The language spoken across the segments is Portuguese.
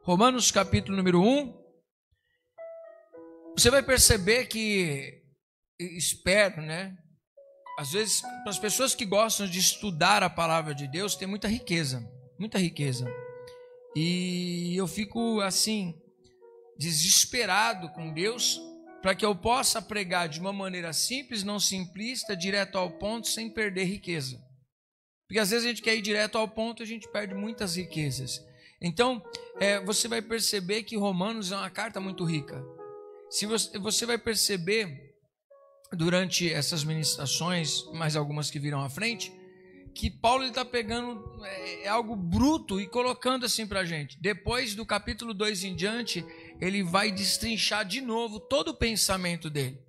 Romanos capítulo número 1, você vai perceber que, espero, né? Às vezes, para as pessoas que gostam de estudar a palavra de Deus, tem muita riqueza, muita riqueza. E eu fico assim, desesperado com Deus, para que eu possa pregar de uma maneira simples, não simplista, direto ao ponto, sem perder riqueza. Porque às vezes a gente quer ir direto ao ponto e a gente perde muitas riquezas. Então, você vai perceber que Romanos é uma carta muito rica. Se você vai perceber, durante essas ministrações, mais algumas que virão à frente, que Paulo está pegando algo bruto e colocando assim para a gente. Depois do capítulo 2 em diante, ele vai destrinchar de novo todo o pensamento dele.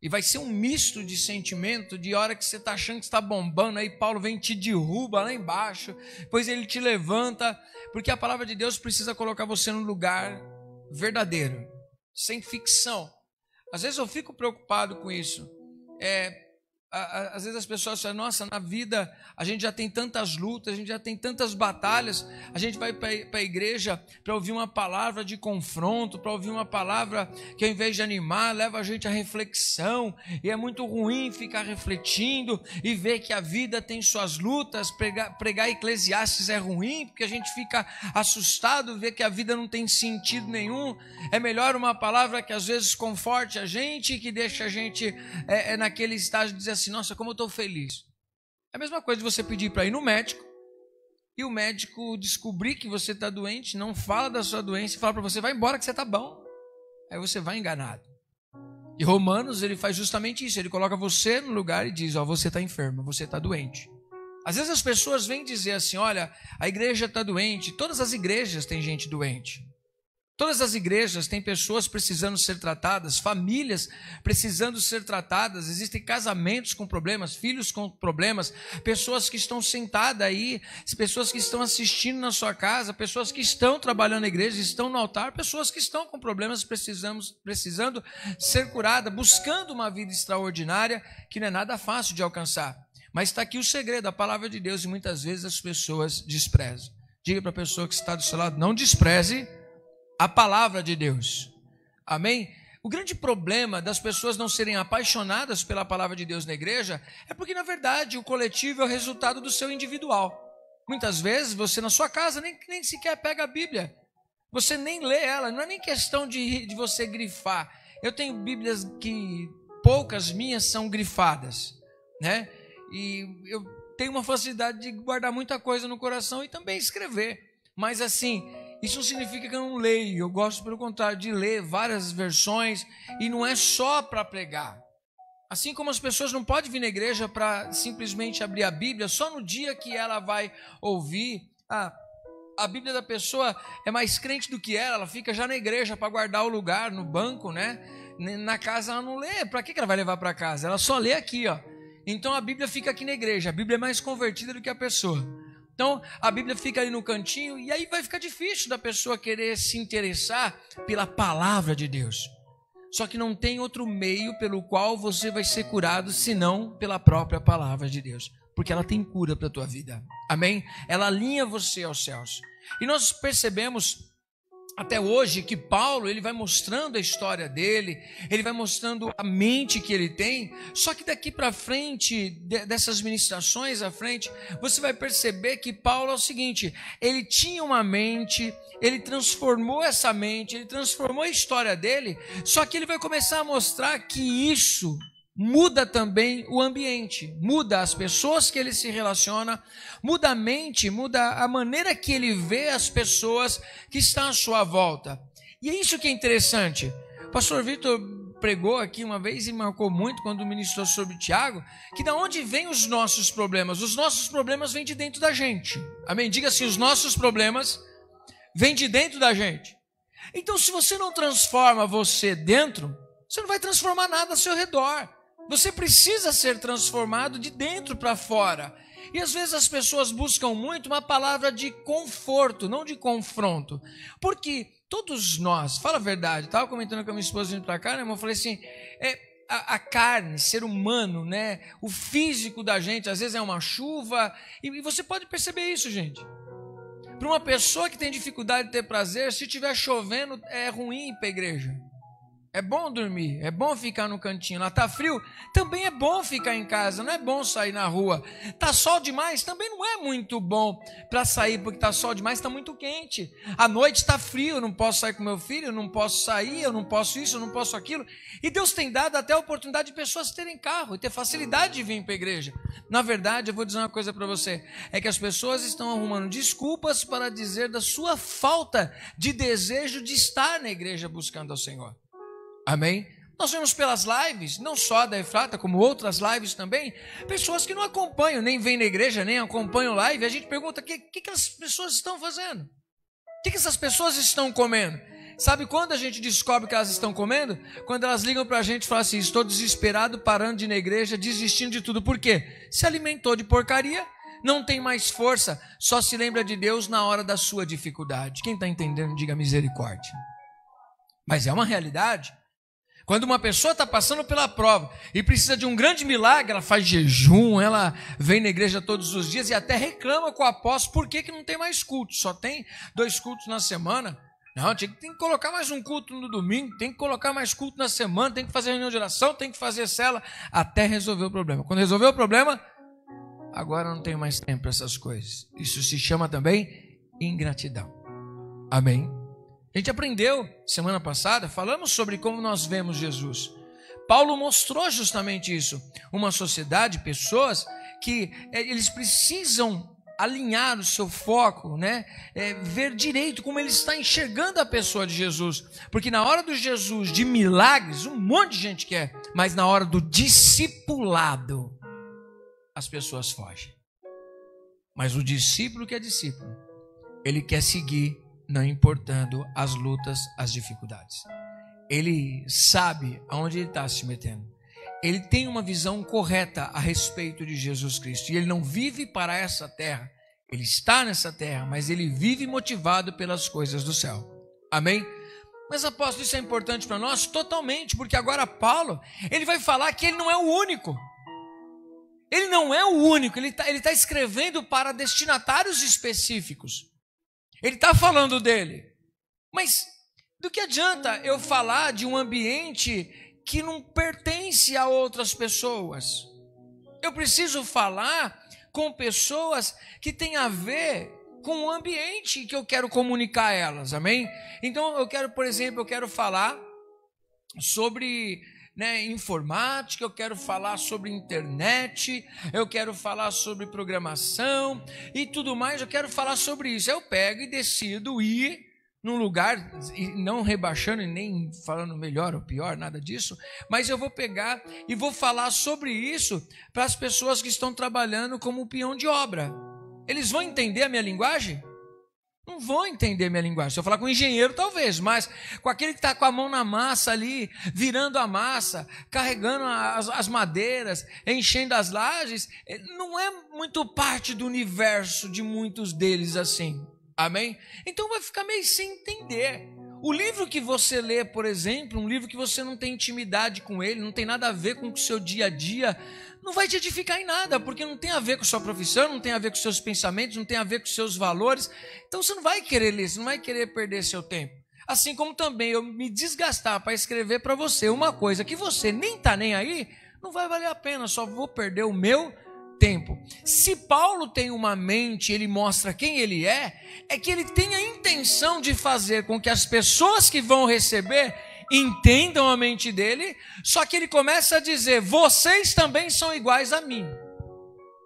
E vai ser um misto de sentimento, de hora que você está achando que está bombando, aí Paulo vem e te derruba lá embaixo, depois ele te levanta, porque a palavra de Deus precisa colocar você num lugar verdadeiro, sem ficção. Às vezes eu fico preocupado com isso. Às vezes as pessoas falam, nossa, na vida a gente já tem tantas lutas, a gente já tem tantas batalhas, a gente vai para a igreja para ouvir uma palavra de confronto, para ouvir uma palavra que ao invés de animar, leva a gente à reflexão, e é muito ruim ficar refletindo e ver que a vida tem suas lutas. Pregar Eclesiastes é ruim, porque a gente fica assustado, ver que a vida não tem sentido nenhum. É melhor uma palavra que às vezes conforte a gente, que deixa a gente naquele estágio de dizer assim, nossa, como eu estou feliz. É a mesma coisa de você pedir para ir no médico e o médico descobrir que você está doente, não fala da sua doença e fala para você, vai embora que você está bom. Aí você vai enganado. E Romanos, ele faz justamente isso, ele coloca você no lugar e diz, ó, você está enfermo, você está doente. Às vezes as pessoas vêm dizer assim, olha, a igreja está doente, todas as igrejas têm gente doente. Todas as igrejas têm pessoas precisando ser tratadas, famílias precisando ser tratadas, existem casamentos com problemas, filhos com problemas, pessoas que estão sentadas aí, pessoas que estão assistindo na sua casa, pessoas que estão trabalhando na igreja, estão no altar, pessoas que estão com problemas precisando ser curadas, buscando uma vida extraordinária que não é nada fácil de alcançar. Mas está aqui o segredo, a palavra de Deus, e muitas vezes as pessoas desprezam. Diga para a pessoa que está do seu lado, não despreze a palavra de Deus. Amém? O grande problema das pessoas não serem apaixonadas pela palavra de Deus na igreja é porque, na verdade, o coletivo é o resultado do seu individual. Muitas vezes você na sua casa nem sequer pega a Bíblia. Você nem lê ela. Não é nem questão de você grifar. Eu tenho Bíblias que poucas minhas são grifadas, né? E eu tenho uma facilidade de guardar muita coisa no coração e também escrever. Mas assim, isso não significa que eu não leio. Eu gosto, pelo contrário, de ler várias versões. E não é só para pregar. Assim como as pessoas não podem vir na igreja para simplesmente abrir a Bíblia só no dia que ela vai ouvir. A Bíblia da pessoa é mais crente do que ela fica já na igreja para guardar o lugar no banco, né? Na casa ela não lê. Para que ela vai levar para casa? Ela só lê aqui, ó. Então a Bíblia fica aqui na igreja. A Bíblia é mais convertida do que a pessoa. Então a Bíblia fica ali no cantinho e aí vai ficar difícil da pessoa querer se interessar pela palavra de Deus. Só que não tem outro meio pelo qual você vai ser curado senão pela própria palavra de Deus, porque ela tem cura para a tua vida. Amém? Ela alinha você aos céus. E nós percebemos até hoje que Paulo, ele vai mostrando a história dele, ele vai mostrando a mente que ele tem, só que daqui para frente, dessas ministrações à frente, você vai perceber que Paulo é o seguinte, ele tinha uma mente, ele transformou essa mente, ele transformou a história dele, só que ele vai começar a mostrar que isso muda também o ambiente, muda as pessoas que ele se relaciona, muda a mente, muda a maneira que ele vê as pessoas que estão à sua volta. E é isso que é interessante. O pastor Vitor pregou aqui uma vez e marcou muito quando ministrou sobre Tiago, que da onde vêm os nossos problemas? Os nossos problemas vêm de dentro da gente. Amém? Diga assim, os nossos problemas vêm de dentro da gente. Então, se você não transforma você dentro, você não vai transformar nada ao seu redor. Você precisa ser transformado de dentro para fora. E às vezes as pessoas buscam muito uma palavra de conforto, não de confronto. Porque todos nós, fala a verdade, estava comentando com a minha esposa vindo para cá, né, irmão? Eu falei assim, a carne, ser humano, né, o físico da gente, às vezes é uma chuva, e você pode perceber isso, gente. para uma pessoa que tem dificuldade de ter prazer, se estiver chovendo, é ruim ir para a igreja. É bom dormir, é bom ficar no cantinho. Lá está frio, também é bom ficar em casa, não é bom sair na rua. Está sol demais, também não é muito bom para sair, porque está sol demais, está muito quente. À noite está frio, eu não posso sair com meu filho, eu não posso sair, eu não posso isso, eu não posso aquilo. E Deus tem dado até a oportunidade de pessoas terem carro e ter facilidade de vir para a igreja. Na verdade, eu vou dizer uma coisa para você, é que as pessoas estão arrumando desculpas para dizer da sua falta de desejo de estar na igreja buscando ao Senhor. Amém? Nós vemos pelas lives, não só da Efrata, como outras lives também, pessoas que não acompanham, nem vêm na igreja, nem acompanham live, e a gente pergunta, o que as pessoas estão fazendo? O que essas pessoas estão comendo? Sabe quando a gente descobre que elas estão comendo? Quando elas ligam para a gente e falam assim, estou desesperado, parando de ir na igreja, desistindo de tudo. Por quê? Se alimentou de porcaria, não tem mais força, só se lembra de Deus na hora da sua dificuldade. Quem está entendendo, diga misericórdia. Mas é uma realidade. Quando uma pessoa está passando pela prova e precisa de um grande milagre, ela faz jejum, ela vem na igreja todos os dias e até reclama com o apóstolo, por que não tem mais culto? Só tem 2 cultos na semana. Não, tem que colocar mais um culto no domingo, tem que colocar mais culto na semana, tem que fazer reunião de oração, tem que fazer cela, até resolver o problema. Quando resolver o problema, agora não tenho mais tempo para essas coisas. Isso se chama também ingratidão. Amém? A gente aprendeu semana passada, falamos sobre como nós vemos Jesus. Paulo mostrou justamente isso. Uma sociedade, pessoas que eles precisam alinhar o seu foco, né? Ver direito como ele está enxergando a pessoa de Jesus. Porque na hora do Jesus de milagres, um monte de gente quer, mas na hora do discipulado, as pessoas fogem. Mas o discípulo que é discípulo, ele quer seguir, não importando as lutas, as dificuldades. Ele sabe aonde ele está se metendo. Ele tem uma visão correta a respeito de Jesus Cristo. E ele não vive para essa terra. Ele está nessa terra, mas ele vive motivado pelas coisas do céu. Amém? Mas apóstolo, isso é importante para nós? Totalmente, porque agora Paulo, ele vai falar que ele não é o único. Ele não é o único, ele tá escrevendo para destinatários específicos. Ele está falando dele. Mas do que adianta eu falar de um ambiente que não pertence a outras pessoas? Eu preciso falar com pessoas que têm a ver com o ambiente que eu quero comunicar a elas, amém? Então eu quero, por exemplo, eu quero falar sobre informática, eu quero falar sobre internet, eu quero falar sobre programação e tudo mais, eu quero falar sobre isso. Eu pego e decido ir num lugar, não rebaixando e nem falando melhor ou pior, nada disso, mas eu vou pegar e vou falar sobre isso para as pessoas que estão trabalhando como peão de obra. Eles vão entender a minha linguagem? Não vão entender minha linguagem. Se eu falar com um engenheiro, talvez, mas com aquele que está com a mão na massa ali, virando a massa, carregando as madeiras, enchendo as lajes, não é muito parte do universo de muitos deles assim. Amém? Então vai ficar meio sem entender. O livro que você lê, por exemplo, um livro que você não tem intimidade com ele, não tem nada a ver com o seu dia a dia, não vai te edificar em nada, porque não tem a ver com a sua profissão, não tem a ver com os seus pensamentos, não tem a ver com os seus valores. Então você não vai querer ler, você não vai querer perder seu tempo. Assim como também eu me desgastar para escrever para você uma coisa que você nem está nem aí, não vai valer a pena, só vou perder o meu tempo. Se Paulo tem uma mente, ele mostra quem ele é que ele tem a intenção de fazer com que as pessoas que vão receber entendam a mente dele, só que ele começa a dizer, vocês também são iguais a mim.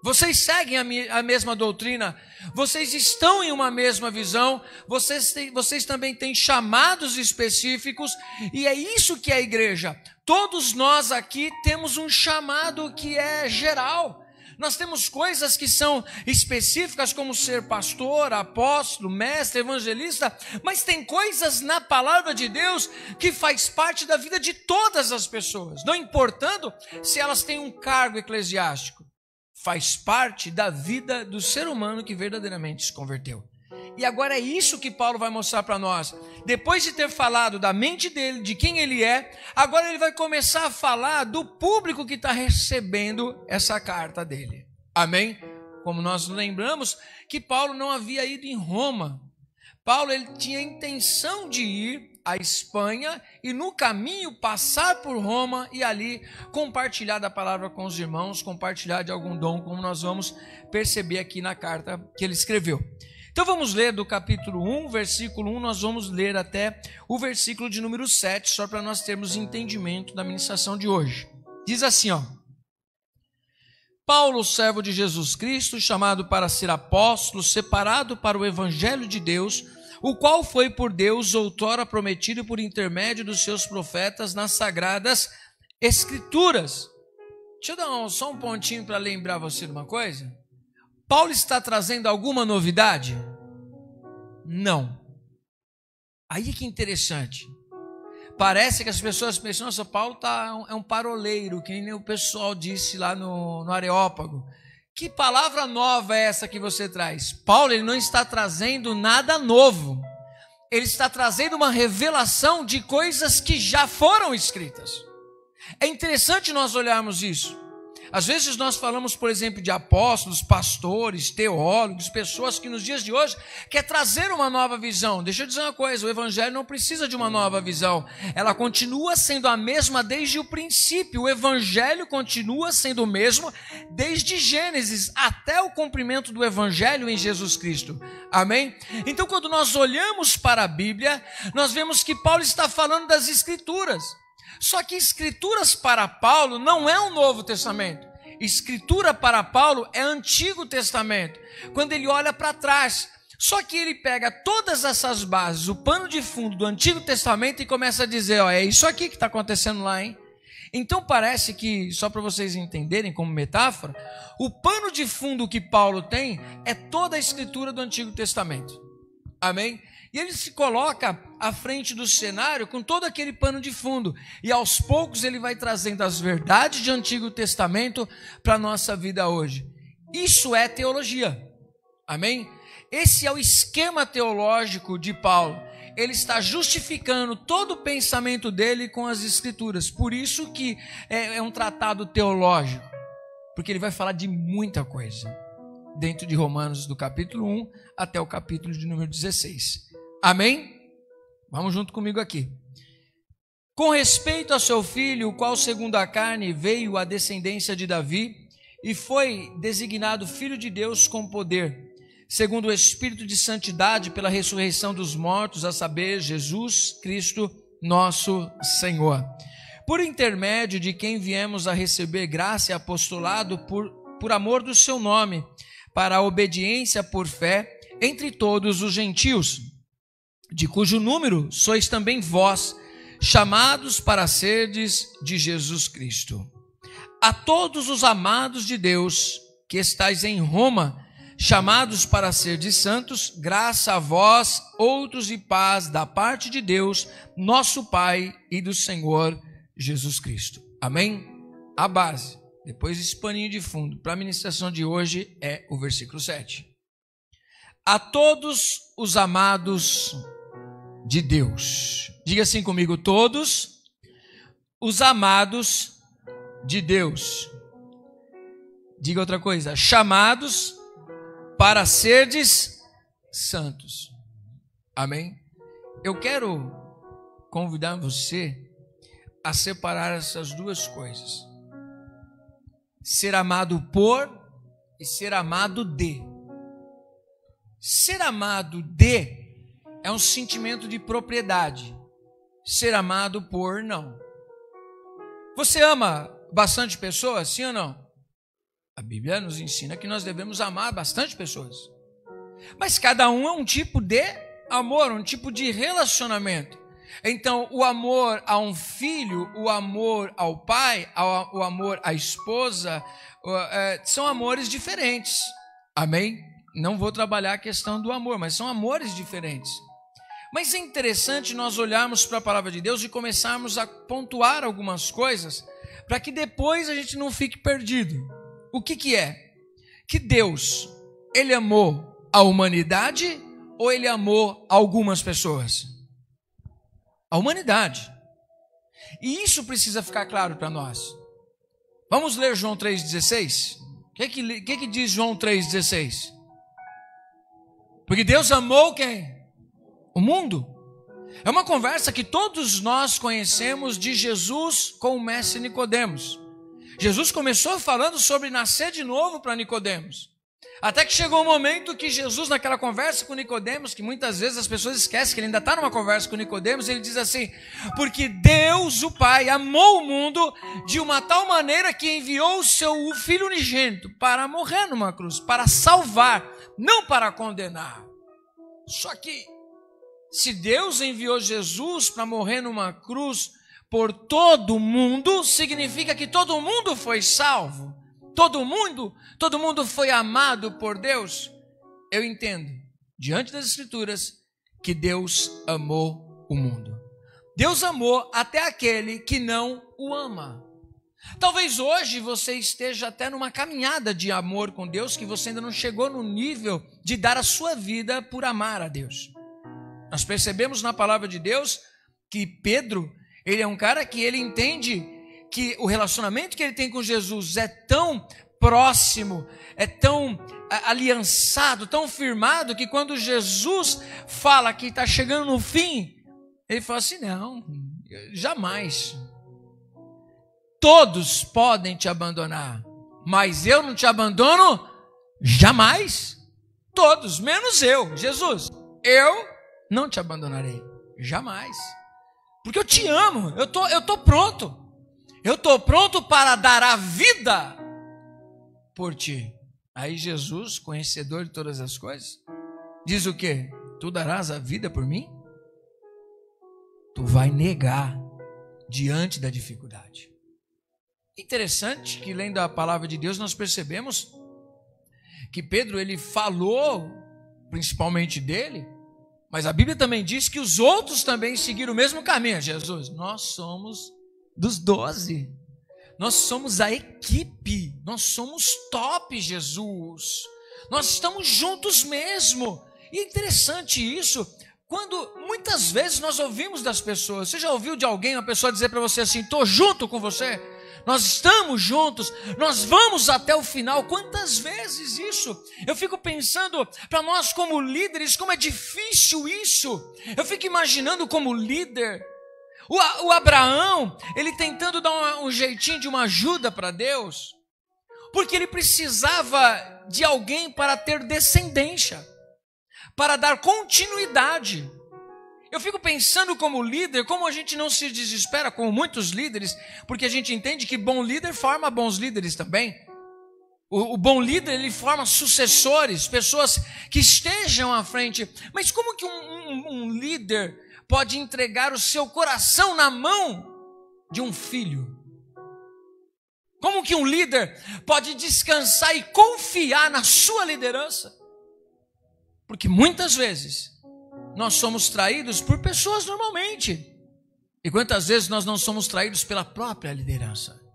Vocês seguem a mesma doutrina, vocês estão em uma mesma visão, vocês também têm chamados específicos, e é isso que é a igreja. Todos nós aqui temos um chamado que é geral. Nós temos coisas que são específicas, como ser pastor, apóstolo, mestre, evangelista, mas tem coisas na palavra de Deus que faz parte da vida de todas as pessoas, não importando se elas têm um cargo eclesiástico. Faz parte da vida do ser humano que verdadeiramente se converteu. E agora é isso que Paulo vai mostrar para nós. Depois de ter falado da mente dele, de quem ele é, agora ele vai começar a falar do público que está recebendo essa carta dele. Amém? como nós lembramos, que Paulo não havia ido em Roma. Paulo ele tinha a intenção de ir à Espanha e no caminho passar por Roma e ali compartilhar da palavra com os irmãos, compartilhar de algum dom, como nós vamos perceber aqui na carta que ele escreveu. Então vamos ler do capítulo 1, versículo 1, nós vamos ler até o versículo de número 7, só para nós termos entendimento da ministração de hoje. Diz assim, ó: Paulo, servo de Jesus Cristo, chamado para ser apóstolo, separado para o evangelho de Deus, o qual foi por Deus outrora prometido por intermédio dos seus profetas nas sagradas Escrituras. Deixa eu dar só um pontinho para lembrar você de uma coisa. Paulo está trazendo alguma novidade? Não. Aí que interessante. Parece que as pessoas pensam, nossa, Paulo é um paroleiro, que nem o pessoal disse lá no Areópago. Que palavra nova é essa que você traz? Paulo ele não está trazendo nada novo. Ele está trazendo uma revelação de coisas que já foram escritas. É interessante nós olharmos isso. Às vezes nós falamos, por exemplo, de apóstolos, pastores, teólogos, pessoas que nos dias de hoje quer trazer uma nova visão. Deixa eu dizer uma coisa, o evangelho não precisa de uma nova visão. Ela continua sendo a mesma desde o princípio. O evangelho continua sendo o mesmo desde Gênesis até o cumprimento do evangelho em Jesus Cristo. Amém? Então, quando nós olhamos para a Bíblia, nós vemos que Paulo está falando das Escrituras. Só que Escrituras para Paulo não é o Novo Testamento. Escritura para Paulo é Antigo Testamento. Quando ele olha para trás. Só que ele pega todas essas bases, o pano de fundo do Antigo Testamento e começa a dizer, ó, é isso aqui que está acontecendo lá, hein? Então parece que, só para vocês entenderem como metáfora, o pano de fundo que Paulo tem é toda a Escritura do Antigo Testamento. Amém? E ele se coloca à frente do cenário com todo aquele pano de fundo. E aos poucos ele vai trazendo as verdades do Antigo Testamento para a nossa vida hoje. Isso é teologia. Amém? Esse é o esquema teológico de Paulo. Ele está justificando todo o pensamento dele com as Escrituras. Por isso que é um tratado teológico. Porque ele vai falar de muita coisa. Dentro de Romanos, do capítulo 1 até o capítulo de número 16. Amém? Vamos junto comigo aqui. Com respeito a seu filho, o qual segundo a carne veio a descendência de Davi, e foi designado filho de Deus com poder, segundo o Espírito de santidade pela ressurreição dos mortos, a saber, Jesus Cristo, nosso Senhor. Por intermédio de quem viemos a receber graça e apostolado por amor do seu nome, para a obediência por fé entre todos os gentios, de cujo número sois também vós, chamados para serdes de Jesus Cristo. A todos os amados de Deus, que estáis em Roma, chamados para serdes santos, graça a vós, outros e paz da parte de Deus, nosso Pai e do Senhor Jesus Cristo. Amém? A base, depois desse paninho de fundo, para a ministração de hoje é o versículo 7. A todos os amados de Deus. Diga assim comigo, todos os amados de Deus. Diga outra coisa, chamados para serdes santos. Amém? Eu quero convidar você a separar essas duas coisas. Ser amado por e ser amado de. Ser amado de é um sentimento de propriedade. Ser amado por, não. Você ama bastante pessoas, sim ou não? A Bíblia nos ensina que nós devemos amar bastante pessoas. Mas cada um é um tipo de amor, um tipo de relacionamento. Então, o amor a um filho, o amor ao pai, o amor à esposa, são amores diferentes. Amém? Não vou trabalhar a questão do amor, mas são amores diferentes. Mas é interessante nós olharmos para a palavra de Deus e começarmos a pontuar algumas coisas para que depois a gente não fique perdido. O que é? Que Deus, Ele amou a humanidade ou Ele amou algumas pessoas? A humanidade. E isso precisa ficar claro para nós. Vamos ler João 3,16? que diz João 3,16? Porque Deus amou quem? O mundo. É uma conversa que todos nós conhecemos de Jesus com o mestre Nicodemos. Jesus começou falando sobre nascer de novo para Nicodemos. Até que chegou um momento que Jesus, naquela conversa com Nicodemos, que muitas vezes as pessoas esquecem que ele ainda está numa conversa com Nicodemos, ele diz assim: porque Deus, o Pai, amou o mundo de uma tal maneira que enviou o seu Filho unigênito para morrer numa cruz, para salvar, não para condenar. Só que, se Deus enviou Jesus para morrer numa cruz por todo mundo, significa que todo mundo foi salvo. Todo mundo foi amado por Deus. Eu entendo, diante das Escrituras, que Deus amou o mundo. Deus amou até aquele que não o ama. Talvez hoje você esteja até numa caminhada de amor com Deus, que você ainda não chegou no nível de dar a sua vida por amar a Deus. Nós percebemos na palavra de Deus que Pedro, ele é um cara que ele entende que o relacionamento que ele tem com Jesus é tão próximo, é tão aliançado, tão firmado, que quando Jesus fala que está chegando no fim, ele fala assim: não, jamais. Todos podem te abandonar, mas eu não te abandono jamais. Todos, menos eu, Jesus, eu não te abandonarei, jamais. Porque eu te amo, eu tô pronto. Eu estou pronto para dar a vida por ti. Aí Jesus, conhecedor de todas as coisas, diz o quê? Tu darás a vida por mim? Tu vai negar diante da dificuldade. Interessante que, lendo a palavra de Deus, nós percebemos que Pedro, ele falou principalmente dele, mas a Bíblia também diz que os outros também seguiram o mesmo caminho. Jesus, nós somos dos 12, nós somos a equipe, nós somos top, Jesus, nós estamos juntos mesmo. E é interessante isso, quando muitas vezes nós ouvimos das pessoas. Você já ouviu de alguém, uma pessoa dizer para você assim: estou junto com você, nós estamos juntos, nós vamos até o final? Quantas vezes isso? Eu fico pensando, para nós como líderes, como é difícil isso. Eu fico imaginando como líder, o Abraão, ele tentando dar um jeitinho de uma ajuda para Deus, porque ele precisava de alguém para ter descendência, para dar continuidade. Eu fico pensando como líder, como a gente não se desespera como muitos líderes, porque a gente entende que bom líder forma bons líderes também. O bom líder, ele forma sucessores, pessoas que estejam à frente. Mas como que um líder pode entregar o seu coração na mão de um filho? Como que um líder pode descansar e confiar na sua liderança? Porque muitas vezes nós somos traídos por pessoas normalmente. E quantas vezes nós não somos traídos pela própria liderança?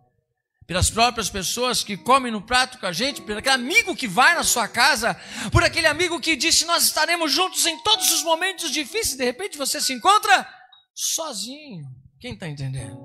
Pelas próprias pessoas que comem no prato com a gente, por aquele amigo que vai na sua casa, por aquele amigo que disse: nós estaremos juntos em todos os momentos difíceis. De repente você se encontra sozinho. Quem está entendendo?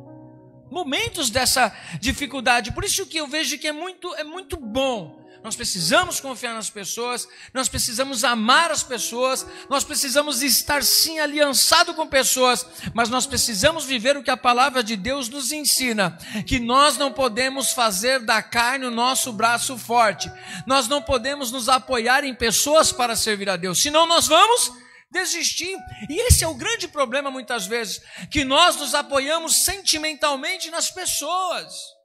Momentos dessa dificuldade. Por isso que eu vejo que é muito bom. Nós precisamos confiar nas pessoas, nós precisamos amar as pessoas, nós precisamos estar sim aliançado com pessoas, mas nós precisamos viver o que a palavra de Deus nos ensina, que nós não podemos fazer da carne o nosso braço forte, nós não podemos nos apoiar em pessoas para servir a Deus, senão nós vamos desistir. E esse é o grande problema muitas vezes, que nós nos apoiamos sentimentalmente nas pessoas.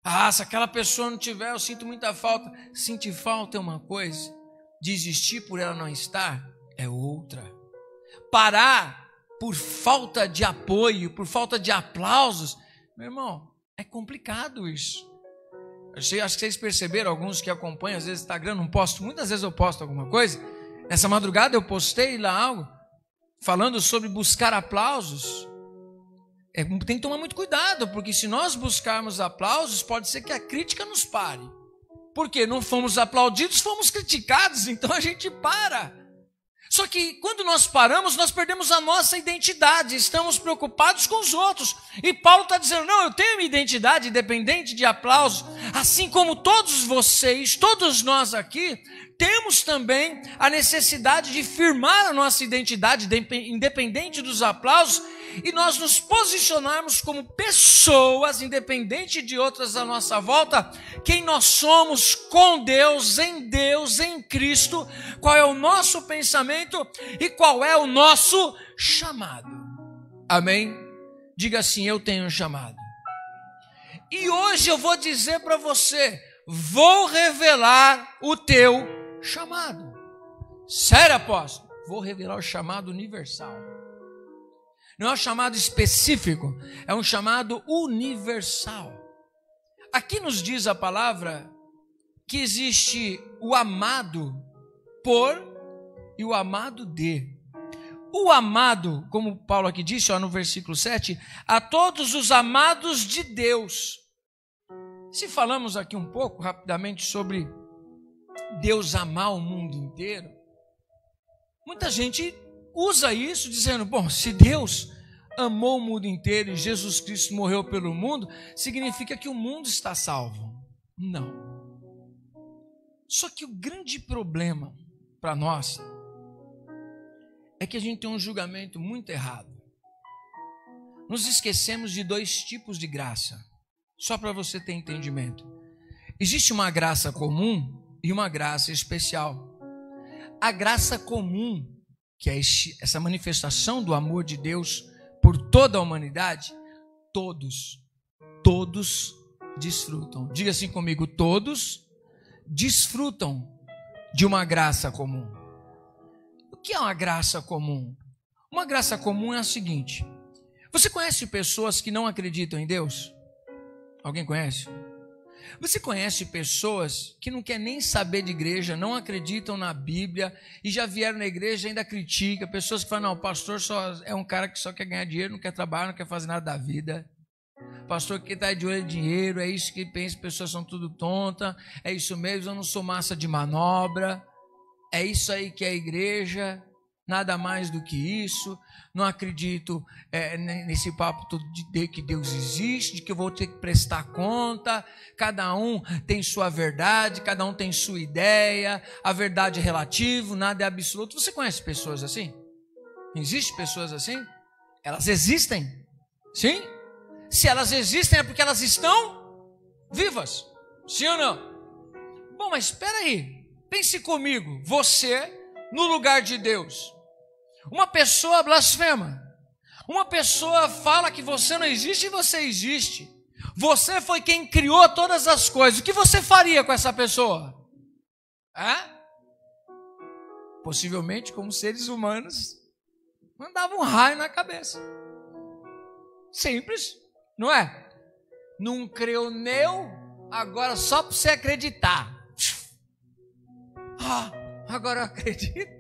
Ah, se aquela pessoa não tiver, eu sinto muita falta. Sentir falta é uma coisa, desistir por ela não estar é outra. Parar por falta de apoio, por falta de aplausos, meu irmão, é complicado isso. Acho que vocês perceberam, alguns que acompanham, às vezes Instagram, não posto, muitas vezes eu posto alguma coisa. Nessa madrugada eu postei lá algo, falando sobre buscar aplausos. Tem que tomar muito cuidado, porque se nós buscarmos aplausos, pode ser que a crítica nos pare. Porque não fomos aplaudidos, fomos criticados, então a gente para. Só que quando nós paramos, nós perdemos a nossa identidade, estamos preocupados com os outros. E Paulo está dizendo, não, eu tenho minha identidade independente de aplausos, assim como todos vocês, todos nós aqui, temos também a necessidade de firmar a nossa identidade independente dos aplausos e nós nos posicionarmos como pessoas, independente de outras à nossa volta, quem nós somos com Deus, em Cristo, qual é o nosso pensamento e qual é o nosso chamado. Amém? Diga assim, eu tenho um chamado. E hoje eu vou dizer para você, vou revelar o teu chamado. Sério, apóstolo? Vou revelar o chamado universal. Não é um chamado específico, é um chamado universal. Aqui nos diz a palavra que existe o amado por e o amado de. O amado, como Paulo aqui disse, no versículo 7, a todos os amados de Deus. Se falamos aqui um pouco rapidamente sobre Deus amar o mundo inteiro, muita gente usa isso dizendo, bom, se Deus amou o mundo inteiro e Jesus Cristo morreu pelo mundo, significa que o mundo está salvo. Não. Só que o grande problema para nós é que a gente tem um julgamento muito errado. Nos esquecemos de dois tipos de graça, só para você ter entendimento. Existe uma graça comum e uma graça especial. A graça comum, que é essa manifestação do amor de Deus por toda a humanidade, todos desfrutam. Diga assim comigo, todos desfrutam de uma graça comum. O que é uma graça comum? Uma graça comum é a seguinte: você conhece pessoas que não acreditam em Deus? Alguém conhece? Você conhece pessoas que não querem nem saber de igreja, não acreditam na Bíblia e já vieram na igreja e ainda criticam, pessoas que falam, não, o pastor só é um cara que só quer ganhar dinheiro, não quer trabalhar, não quer fazer nada da vida. Pastor que está de olho em dinheiro, é isso que pensa, pessoas são tudo tonta, é isso mesmo, eu não sou massa de manobra, é isso aí que é a igreja, nada mais do que isso. Não acredito nesse papo todo de que Deus existe, de que eu vou ter que prestar conta. Cada um tem sua verdade, cada um tem sua ideia. A verdade é relativa, nada é absoluto. Você conhece pessoas assim? Existem pessoas assim? Elas existem? Sim? Se elas existem é porque elas estão vivas. Sim ou não? Bom, mas espera aí. Pense comigo. Você no lugar de Deus. Uma pessoa blasfema, uma pessoa fala que você não existe e você existe. Você foi quem criou todas as coisas. O que você faria com essa pessoa? Possivelmente, como seres humanos, mandava um raio na cabeça. Simples, não é? Não creu neu, agora só para você acreditar. Agora eu acredito.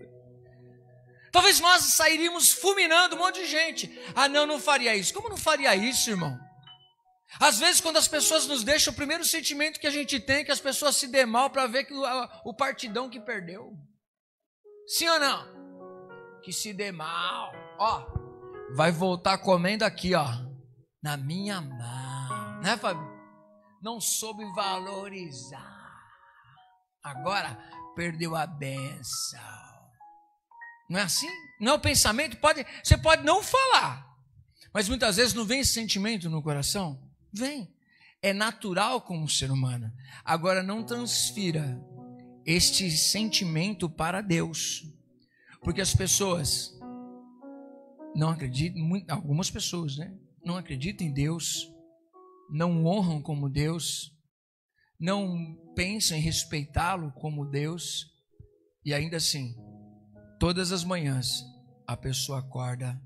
Talvez nós sairíamos fulminando um monte de gente. Não faria isso. Como não faria isso, irmão? Às vezes, quando as pessoas nos deixam, o primeiro sentimento que a gente tem é que as pessoas se dê mal para ver que o partidão que perdeu. Sim ou não? Que se dê mal. Vai voltar comendo aqui, na minha mão. Né, Fábio? Não soube valorizar. Agora perdeu a bênção. Não é assim? Não é o pensamento? Você pode não falar, mas muitas vezes não vem esse sentimento no coração? Vem. É natural como ser humano. Agora não transfira este sentimento para Deus, porque as pessoas não acreditam, algumas pessoas, né? Não acreditam em Deus, não honram como Deus, não pensam em respeitá-lo como Deus, e ainda assim, todas as manhãs, a pessoa acorda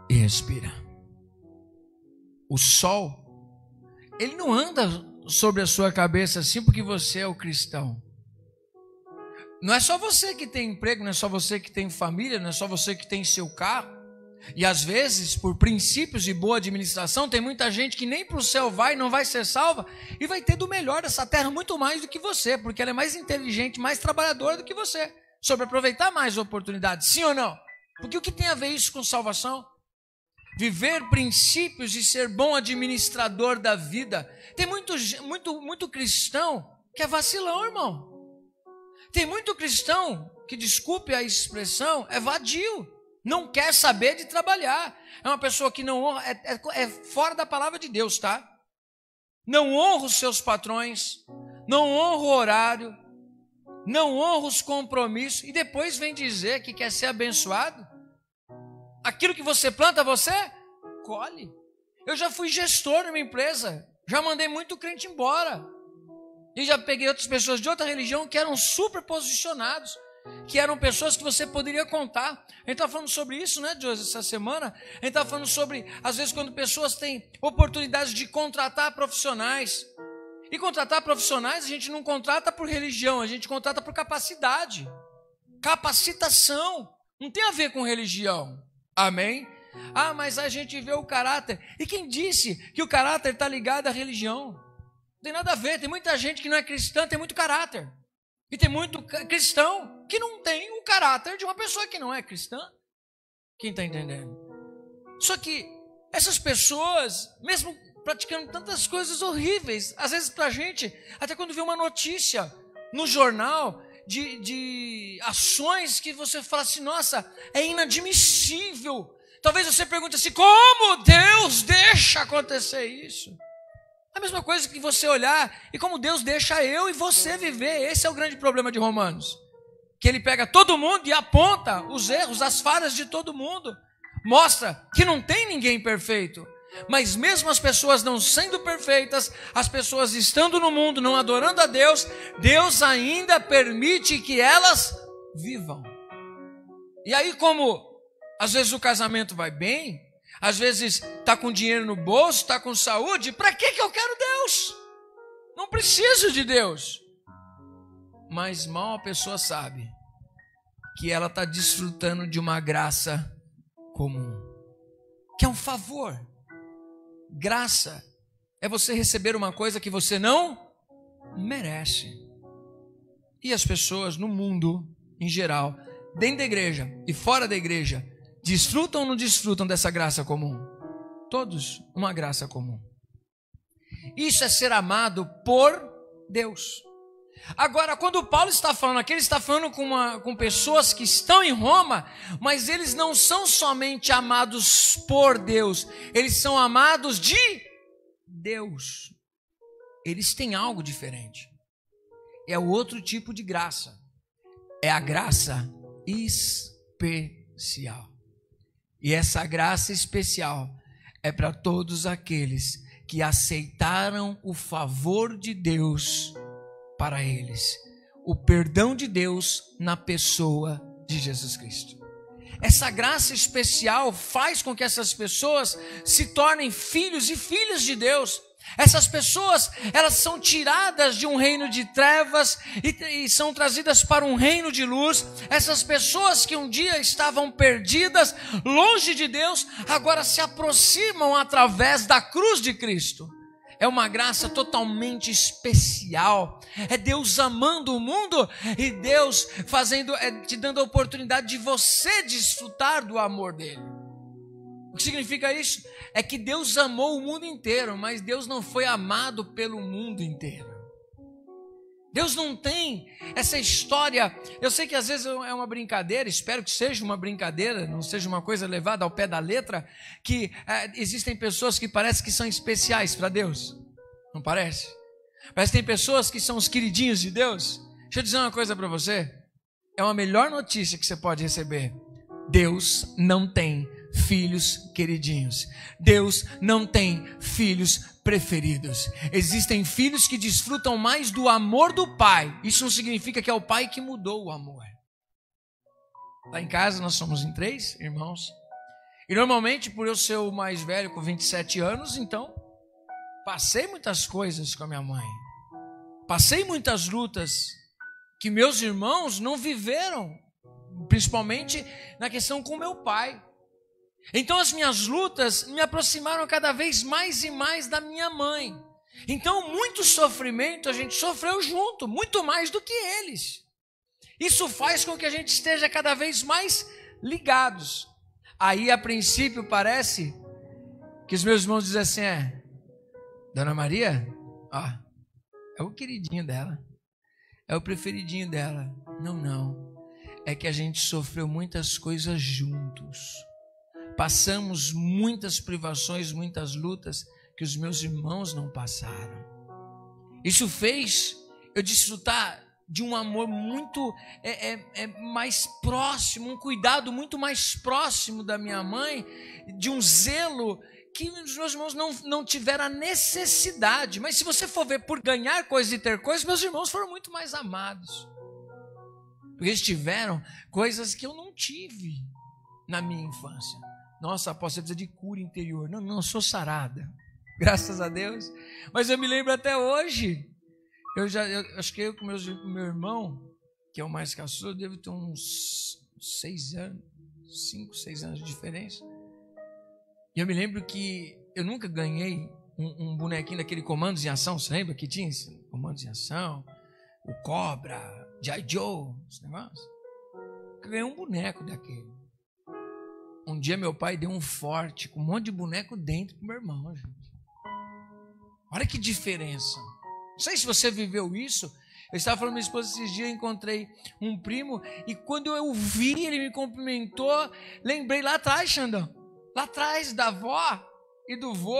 e respira. O sol, ele não anda sobre a sua cabeça assim porque você é o cristão. Não é só você que tem emprego, não é só você que tem família, não é só você que tem seu carro. E às vezes, por princípios de boa administração, tem muita gente que nem para o céu vai, não vai ser salva e vai ter do melhor dessa terra muito mais do que você, porque ela é mais inteligente, mais trabalhadora do que você. sobre aproveitar mais oportunidades, sim ou não? Porque o que tem a ver isso com salvação? Viver princípios e ser bom administrador da vida. Tem muito cristão que é vacilão, irmão. Tem muito cristão que, desculpe a expressão, é vadio. Não quer saber de trabalhar. É uma pessoa que não honra, é fora da palavra de Deus, tá? Não honra os seus patrões, não honra o horário, não honra os compromissos e depois vem dizer que quer ser abençoado. Aquilo que você planta, você colhe. Eu já fui gestor numa empresa, já mandei muito crente embora. E já peguei outras pessoas de outra religião que eram super posicionados, que eram pessoas que você poderia contar. A gente está falando sobre isso, né, José, essa semana. A gente está falando sobre, às vezes, quando pessoas têm oportunidade de contratar profissionais. E contratar profissionais, a gente não contrata por religião, a gente contrata por capacidade. Capacitação. Não tem a ver com religião. Amém? Ah, mas a gente vê o caráter. E quem disse que o caráter está ligado à religião? Não tem nada a ver. Tem muita gente que não é cristã, tem muito caráter. E tem muito cristão que não tem o caráter de uma pessoa que não é cristã. Quem está entendendo? Só que essas pessoas, mesmo praticando tantas coisas horríveis, às vezes para a gente, até quando vê uma notícia no jornal de ações que você fala assim, nossa, é inadmissível. Talvez você pergunte assim, como Deus deixa acontecer isso? A mesma coisa que você olhar e como Deus deixa eu e você viver. Esse é o grande problema de Romanos. Que ele pega todo mundo e aponta os erros, as falhas de todo mundo. Mostra que não tem ninguém perfeito. Mas mesmo as pessoas não sendo perfeitas, as pessoas estando no mundo, não adorando a Deus, Deus ainda permite que elas vivam. E aí, como às vezes o casamento vai bem, às vezes está com dinheiro no bolso, está com saúde, para que eu quero Deus? Não preciso de Deus. Mas mal a pessoa sabe que ela está desfrutando de uma graça comum, que é um favor. Graça é você receber uma coisa que você não merece. E as pessoas no mundo, em geral, dentro da igreja e fora da igreja, desfrutam ou não desfrutam dessa graça comum? Todos uma graça comum. Isso é ser amado por Deus. Agora, quando Paulo está falando aqui, ele está falando com pessoas que estão em Roma, mas eles não são somente amados por Deus, eles são amados de Deus. Eles têm algo diferente. É o outro tipo de graça. É a graça especial. E essa graça especial é para todos aqueles que aceitaram o favor de Deus para eles, o perdão de Deus na pessoa de Jesus Cristo. Essa graça especial faz com que essas pessoas se tornem filhos e filhas de Deus. Essas pessoas, elas são tiradas de um reino de trevas e são trazidas para um reino de luz. Essas pessoas que um dia estavam perdidas, longe de Deus, agora se aproximam através da cruz de Cristo. É uma graça totalmente especial. É Deus amando o mundo e Deus te dando a oportunidade de você desfrutar do amor dele. O que significa isso? É que Deus amou o mundo inteiro, mas Deus não foi amado pelo mundo inteiro. Deus não tem essa história. Eu sei que às vezes é uma brincadeira, espero que seja uma brincadeira, não seja uma coisa levada ao pé da letra, que existem pessoas que parecem que são especiais para Deus. Não parece? Mas tem pessoas que são os queridinhos de Deus. Deixa eu dizer uma coisa para você. É a melhor notícia que você pode receber. Deus não tem filhos queridinhos. Deus não tem filhos preferidos. Existem filhos que desfrutam mais do amor do pai. Isso não significa que é o pai que mudou o amor. Lá em casa nós somos em 3 irmãos. E normalmente, por eu ser o mais velho com 27 anos, então passei muitas coisas com a minha mãe. Passei muitas lutas que meus irmãos não viveram, principalmente na questão com meu pai. Então as minhas lutas me aproximaram cada vez mais e mais da minha mãe. Então muito sofrimento a gente sofreu junto, muito mais do que eles. Isso faz com que a gente esteja cada vez mais ligados. Aí, a princípio, parece que os meus irmãos dizem assim, Dona Maria, é o queridinho dela, é o preferidinho dela. Não. É que a gente sofreu muitas coisas juntos. Passamos muitas privações, muitas lutas que os meus irmãos não passaram. Isso fez eu desfrutar de um amor muito mais próximo, um cuidado muito mais próximo da minha mãe, de um zelo que os meus irmãos não tiveram a necessidade. Mas se você for ver por ganhar coisas e ter coisas, meus irmãos foram muito mais amados. Porque eles tiveram coisas que eu não tive na minha infância. Nossa, apóstolo, você precisa de cura interior. Não, eu sou sarada, graças a Deus. Mas eu me lembro até hoje. Eu acho que eu com meu irmão, que é o mais caçula, eu devo ter uns 6 anos, 5, 6 anos de diferença. E eu me lembro que eu nunca ganhei um bonequinho daquele Comandos em Ação. Você lembra que tinha esse Comandos em Ação? O Cobra, G.I. Joe, esse negócio. Eu ganhei um boneco daquele. Um dia meu pai deu um forte com um monte de boneco dentro pro meu irmão, gente. Olha que diferença. Não sei se você viveu isso. Eu estava falando com minha esposa esses dias, eu encontrei um primo, e quando eu vi, ele me cumprimentou, lembrei lá atrás, Xandão, lá atrás da avó e do vô,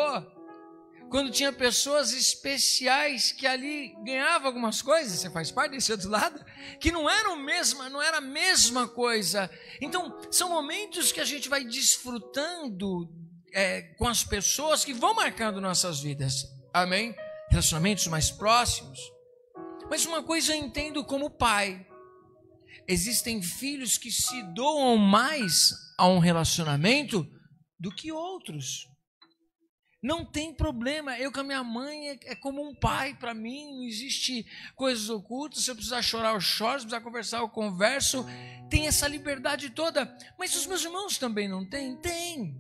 quando tinha pessoas especiais que ali ganhavam algumas coisas. Você faz parte desse outro lado? Que não era a mesma coisa. Então, são momentos que a gente vai desfrutando com as pessoas que vão marcando nossas vidas. Amém? Relacionamentos mais próximos. Mas uma coisa eu entendo como pai. Existem filhos que se doam mais a um relacionamento do que outros. Não tem problema. Eu com a minha mãe é como um pai para mim. Não existe coisas ocultas. Se eu precisar chorar, eu choro. Se precisar conversar, eu converso. Tem essa liberdade toda. Mas os meus irmãos também não têm? Tem.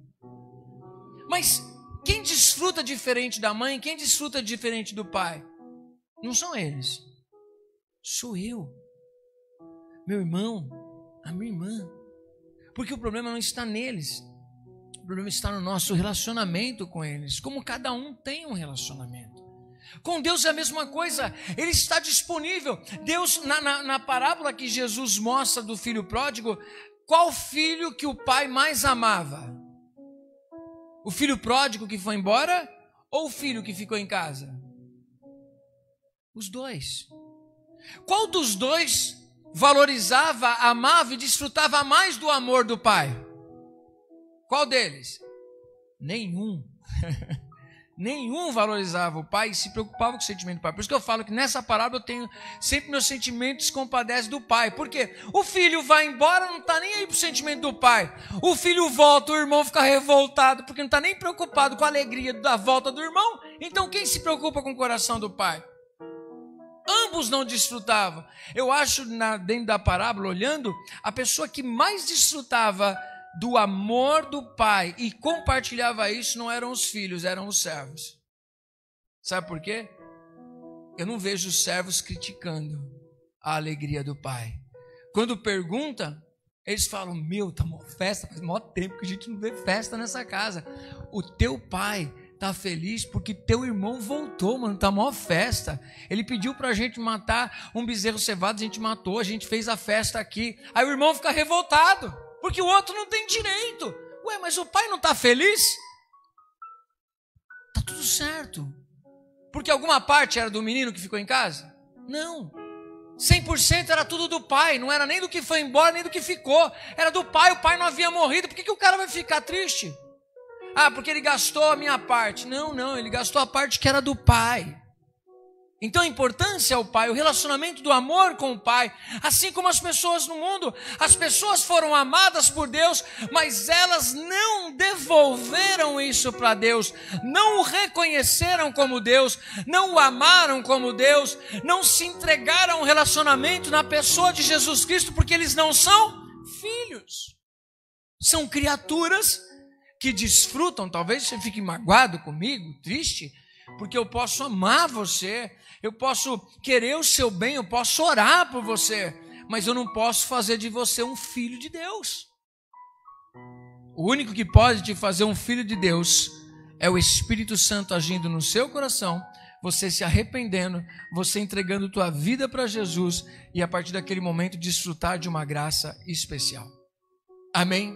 Mas quem desfruta diferente da mãe, quem desfruta diferente do pai? Não são eles. Sou eu. Meu irmão, a minha irmã. Porque o problema não está neles. O problema está no nosso relacionamento com eles. Como cada um tem um relacionamento. Com Deus é a mesma coisa. Ele está disponível. Deus, na parábola que Jesus mostra do filho pródigo, qual filho que o pai mais amava? O filho pródigo que foi embora ou o filho que ficou em casa? Os dois. Qual dos dois valorizava, amava e desfrutava mais do amor do pai? Qual deles? Nenhum. Nenhum valorizava o pai e se preocupava com o sentimento do pai. Por isso que eu falo que nessa parábola eu tenho sempre meus sentimentos compadecem do pai. Por quê? O filho vai embora, não está nem aí para o sentimento do pai. O filho volta, o irmão fica revoltado, porque não está nem preocupado com a alegria da volta do irmão. Então quem se preocupa com o coração do pai? Ambos não desfrutavam. Eu acho, dentro da parábola, olhando, a pessoa que mais desfrutava do amor do pai e compartilhava isso não eram os filhos, eram os servos. Sabe por quê? Eu não vejo os servos criticando a alegria do pai. Quando pergunta, eles falam: meu, tá uma festa, faz maior tempo que a gente não vê festa nessa casa. O teu pai tá feliz porque teu irmão voltou, mano, tá maior festa. Ele pediu pra gente matar um bezerro cevado, a gente matou, a gente fez a festa aqui. Aí o irmão fica revoltado, porque o outro não tem direito. Ué, mas o pai não está feliz? Está tudo certo. Porque alguma parte era do menino que ficou em casa? Não. 100% era tudo do pai. Não era nem do que foi embora, nem do que ficou. Era do pai, o pai não havia morrido. Por que o cara vai ficar triste? Ah, porque ele gastou a minha parte. Não, ele gastou a parte que era do pai. Então a importância ao pai, o relacionamento do amor com o pai, assim como as pessoas no mundo, as pessoas foram amadas por Deus, mas elas não devolveram isso para Deus, não o reconheceram como Deus, não o amaram como Deus, não se entregaram ao relacionamento na pessoa de Jesus Cristo, porque eles não são filhos, são criaturas que desfrutam. Talvez você fique magoado comigo, triste, porque eu posso amar você, eu posso querer o seu bem, eu posso orar por você, mas eu não posso fazer de você um filho de Deus. O único que pode te fazer um filho de Deus é o Espírito Santo agindo no seu coração, você se arrependendo, você entregando tua vida para Jesus e a partir daquele momento desfrutar de uma graça especial. Amém?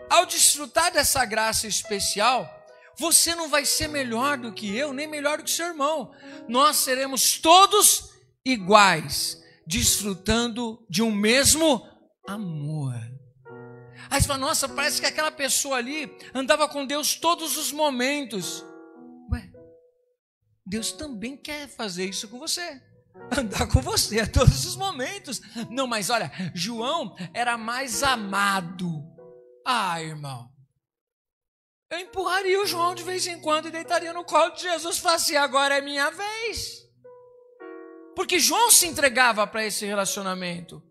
Ao desfrutar dessa graça especial, você não vai ser melhor do que eu, nem melhor do que seu irmão. Nós seremos todos iguais, desfrutando de um mesmo amor. Aí você fala, nossa, parece que aquela pessoa ali andava com Deus todos os momentos. Ué, Deus também quer fazer isso com você. Andar com você a todos os momentos. Não, mas olha, João era mais amado. Ah, irmão, eu empurraria o João de vez em quando e deitaria no colo de Jesus e falaria assim, agora é minha vez. Porque João se entregava para esse relacionamento.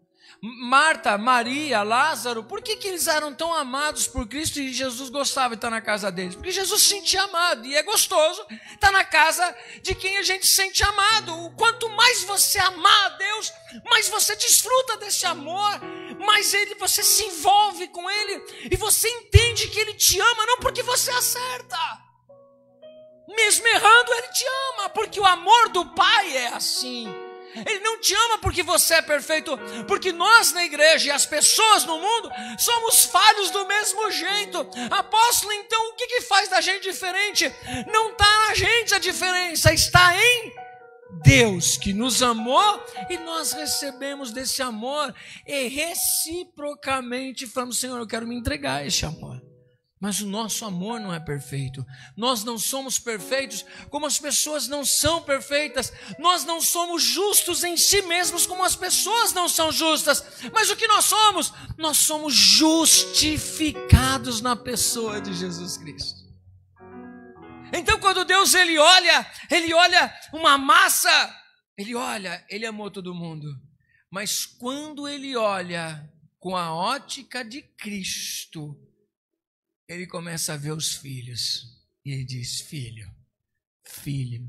Marta, Maria, Lázaro, por que eles eram tão amados por Cristo e Jesus gostava de estar na casa deles? Porque Jesus se sentia amado e é gostoso estar na casa de quem a gente se sente amado. Quanto mais você amar a Deus, mais você desfruta desse amor, mais você se envolve com Ele e você entende que Ele te ama, não porque você acerta. Mesmo errando, Ele te ama, porque o amor do Pai é assim. Ele não te ama porque você é perfeito, porque nós na igreja e as pessoas no mundo somos falhos do mesmo jeito. Apóstolo, então o que faz da gente diferente? Não está na gente a diferença, está em Deus que nos amou e nós recebemos desse amor e reciprocamente falamos, Senhor, eu quero me entregar a esse amor. Mas o nosso amor não é perfeito. Nós não somos perfeitos como as pessoas não são perfeitas. Nós não somos justos em si mesmos como as pessoas não são justas. Mas o que nós somos? Nós somos justificados na pessoa de Jesus Cristo. Então quando Deus ele olha uma massa, ele amou todo mundo. Mas quando ele olha com a ótica de Cristo, ele começa a ver os filhos. E ele diz, filho, filho,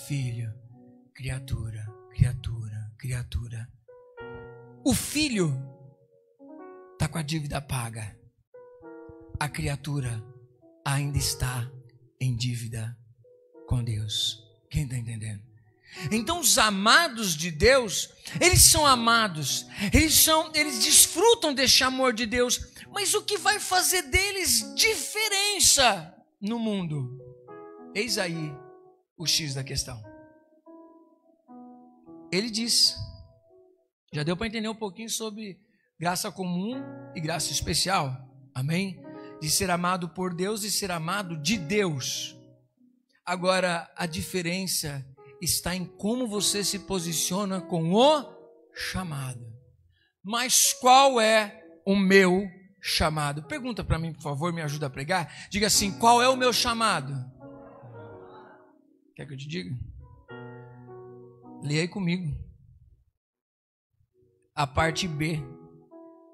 filho, criatura, criatura, criatura. O filho está com a dívida paga. A criatura ainda está em dívida com Deus. Quem está entendendo? Então os amados de Deus, eles são amados, eles desfrutam deste amor de Deus, mas o que vai fazer deles diferença no mundo? Eis aí o X da questão. Ele diz, já deu para entender um pouquinho sobre graça comum e graça especial, amém? De ser amado por Deus e ser amado de Deus. Agora a diferença está em como você se posiciona com o chamado. Mas qual é o meu chamado? Pergunta para mim, por favor, me ajuda a pregar. Diga assim, qual é o meu chamado? Quer que eu te diga? Leia aí comigo. A parte B.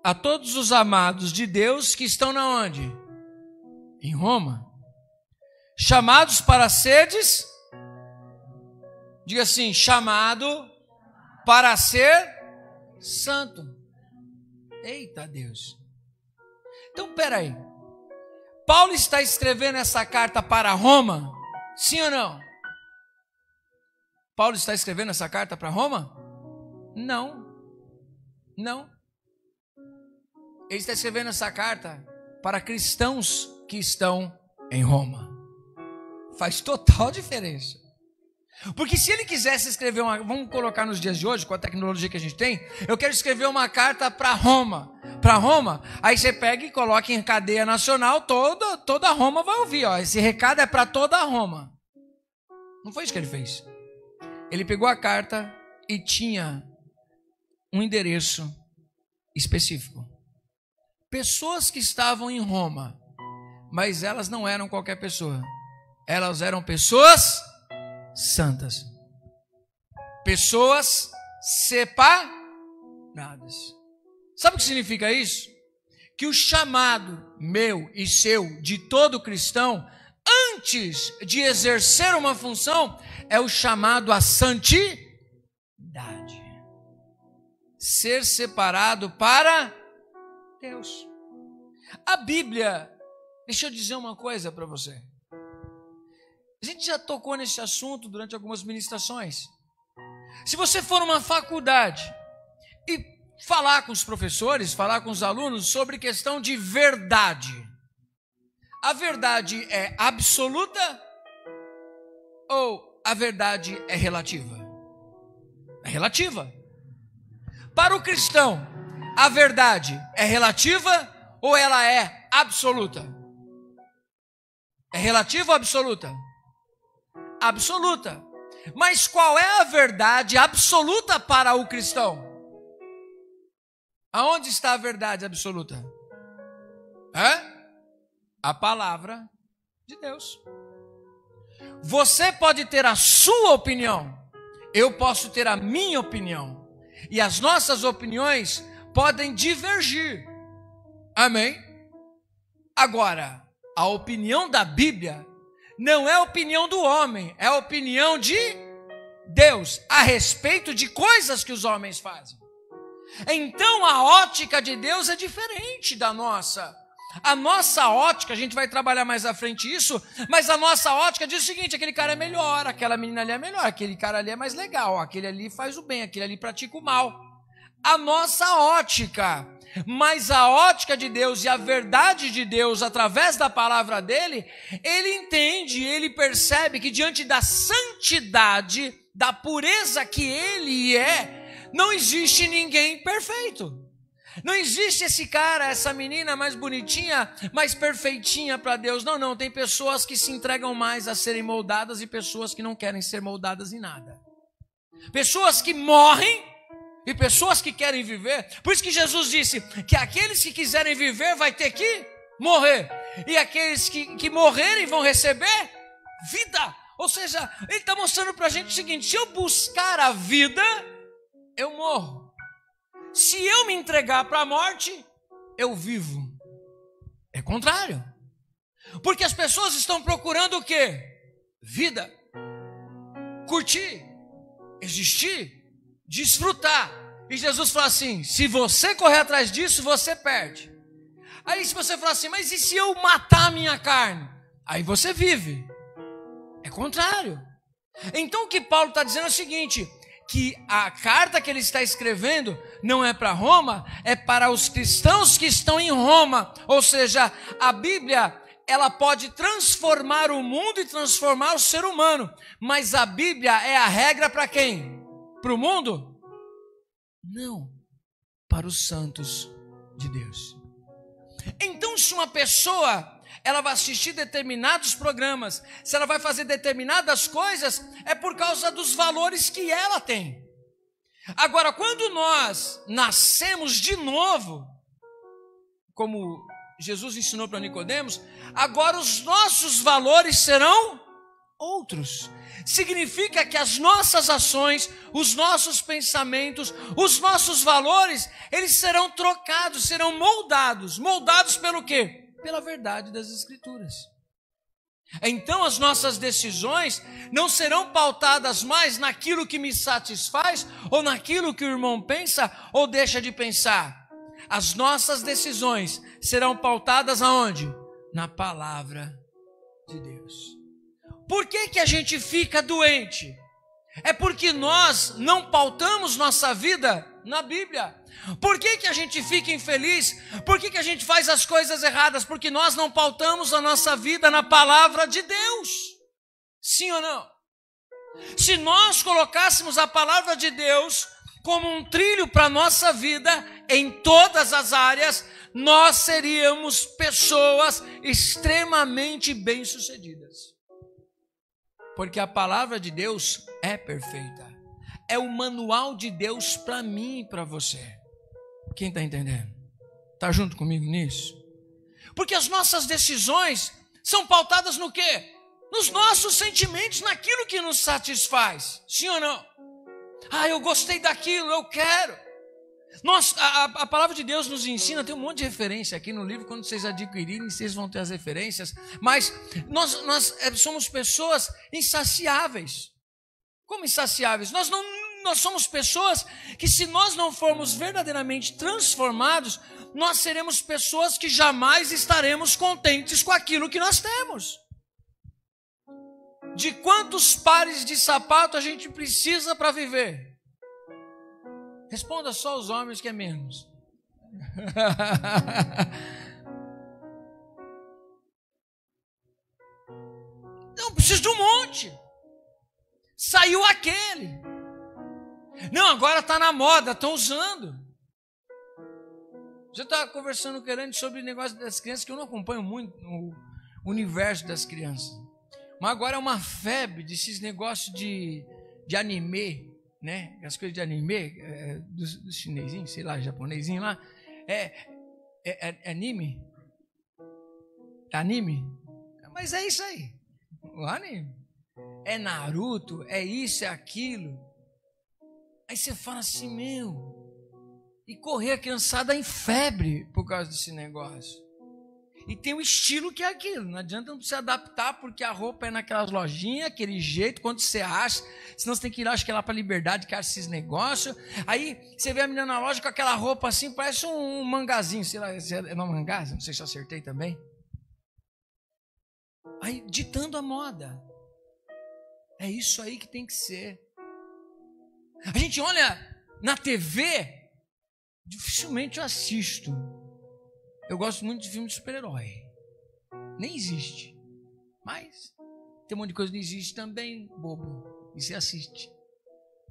A todos os amados de Deus que estão na onde? Em Roma. Chamados para seres... Diga assim, chamado para ser santo. Eita Deus. Então, peraí. Paulo está escrevendo essa carta para Roma? Sim ou não? Paulo está escrevendo essa carta para Roma? Não. Não. Ele está escrevendo essa carta para cristãos que estão em Roma. Faz total diferença. Porque se ele quisesse escrever vamos colocar nos dias de hoje, com a tecnologia que a gente tem, eu quero escrever uma carta para Roma. Para Roma, aí você pega e coloca em cadeia nacional, toda Roma vai ouvir. Ó, esse recado é para toda Roma. Não foi isso que ele fez. Ele pegou a carta e tinha um endereço específico. Pessoas que estavam em Roma, mas elas não eram qualquer pessoa. Elas eram pessoas santas, pessoas separadas. Sabe o que significa isso? Que o chamado meu e seu, de todo cristão, antes de exercer uma função, é o chamado à santidade. ser separado para Deus. A Bíblia, deixa eu dizer uma coisa para você. A gente já tocou nesse assunto durante algumas ministrações. Se você for numa faculdade e falar com os professores, falar com os alunos sobre questão de verdade, a verdade é absoluta ou a verdade é relativa? É relativa. Para o cristão, a verdade é relativa ou ela é absoluta? É relativa ou absoluta? Absoluta. Mas qual é a verdade absoluta para o cristão? Aonde está a verdade absoluta? A palavra de Deus. Você pode ter a sua opinião, eu posso ter a minha opinião, e as nossas opiniões podem divergir. Amém? Agora, a opinião da Bíblia não é a opinião do homem, é a opinião de Deus a respeito de coisas que os homens fazem. Então a ótica de Deus é diferente da nossa. A nossa ótica, a gente vai trabalhar mais à frente isso, mas a nossa ótica diz o seguinte: aquele cara é melhor, aquela menina ali é melhor, aquele cara ali é mais legal, aquele ali faz o bem, aquele ali pratica o mal. A nossa ótica. Mas a ótica de Deus e a verdade de Deus, através da palavra dele, ele entende, ele percebe que diante da santidade, da pureza que ele é, não existe ninguém perfeito. Não existe esse cara, essa menina mais bonitinha, mais perfeitinha para Deus. Não, tem pessoas que se entregam mais a serem moldadas e pessoas que não querem ser moldadas em nada. Pessoas que morrem e pessoas que querem viver. Por isso que Jesus disse que aqueles que quiserem viver vai ter que morrer. E aqueles que morrerem vão receber vida. Ou seja, ele está mostrando para a gente o seguinte: se eu buscar a vida, eu morro. Se eu me entregar para a morte, eu vivo. É contrário. Porque as pessoas estão procurando o quê? Vida. Curtir. Existir. Desfrutar. E Jesus fala assim: se você correr atrás disso, você perde. Aí se você falar assim: mas e se eu matar a minha carne? Aí você vive. É contrário. Então o que Paulo está dizendo é o seguinte: que a carta que ele está escrevendo não é para Roma, é para os cristãos que estão em Roma. Ou seja, a Bíblia, ela pode transformar o mundo e transformar o ser humano, mas a Bíblia é a regra para quem? Para o mundo? Não, para os santos de Deus. Então, se uma pessoa, ela vai assistir determinados programas, se ela vai fazer determinadas coisas, é por causa dos valores que ela tem. Agora, quando nós nascemos de novo, como Jesus ensinou para Nicodemos, agora os nossos valores serão outros. Significa que as nossas ações, os nossos pensamentos, os nossos valores, eles serão trocados, serão moldados. Moldados pelo quê? Pela verdade das Escrituras. Então as nossas decisões não serão pautadas mais naquilo que me satisfaz, ou naquilo que o irmão pensa ou deixa de pensar. As nossas decisões serão pautadas aonde? Na palavra de Deus. Por que a gente fica doente? É porque nós não pautamos nossa vida na Bíblia. Por que a gente fica infeliz? Por que a gente faz as coisas erradas? Porque nós não pautamos a nossa vida na palavra de Deus. Sim ou não? Se nós colocássemos a palavra de Deus como um trilho para a nossa vida, em todas as áreas, nós seríamos pessoas extremamente bem-sucedidas. Porque a palavra de Deus é perfeita. É o manual de Deus para mim e para você. Quem está entendendo? Está junto comigo nisso? Porque as nossas decisões são pautadas no quê? Nos nossos sentimentos, naquilo que nos satisfaz. Sim ou não? Ah, eu gostei daquilo, eu quero. A palavra de Deus nos ensina, tem um monte de referência aqui no livro, quando vocês adquirirem, vocês vão ter as referências, mas nós somos pessoas insaciáveis. Como insaciáveis? Nós Nós somos pessoas que, se nós não formos verdadeiramente transformados, nós seremos pessoas que jamais estaremos contentes com aquilo que nós temos. De quantos pares de sapato a gente precisa para viver? Responda só os homens, que é menos. Não, preciso de um monte. Saiu aquele. Não, agora está na moda, estão usando. Já estava conversando com o Querendo sobre o negócio das crianças, que eu não acompanho muito o universo das crianças. Mas agora é uma febre desses negócios de anime, né? As coisas de anime, dos chinesinhos, sei lá, japonesinho lá. É anime? Anime? Mas é isso aí. O anime. É Naruto, é isso, é aquilo. Aí você fala assim, meu... E correr a criançada em febre por causa desse negócio. E tem um estilo que é aquilo. Não adianta não se adaptar, porque a roupa é naquelas lojinhas, aquele jeito, quando você acha. Senão você tem que ir lá, acho que é lá para Liberdade, que acha esses negócios. Aí você vê a menina na loja com aquela roupa assim, parece um mangazinho. Sei lá, é uma mangá? Não sei se eu acertei também. Aí, ditando a moda. É isso aí que tem que ser. A gente olha na TV... Dificilmente eu assisto. Eu gosto muito de filme de super-herói. Nem existe. Mas tem um monte de coisa que não existe também, bobo. E você assiste.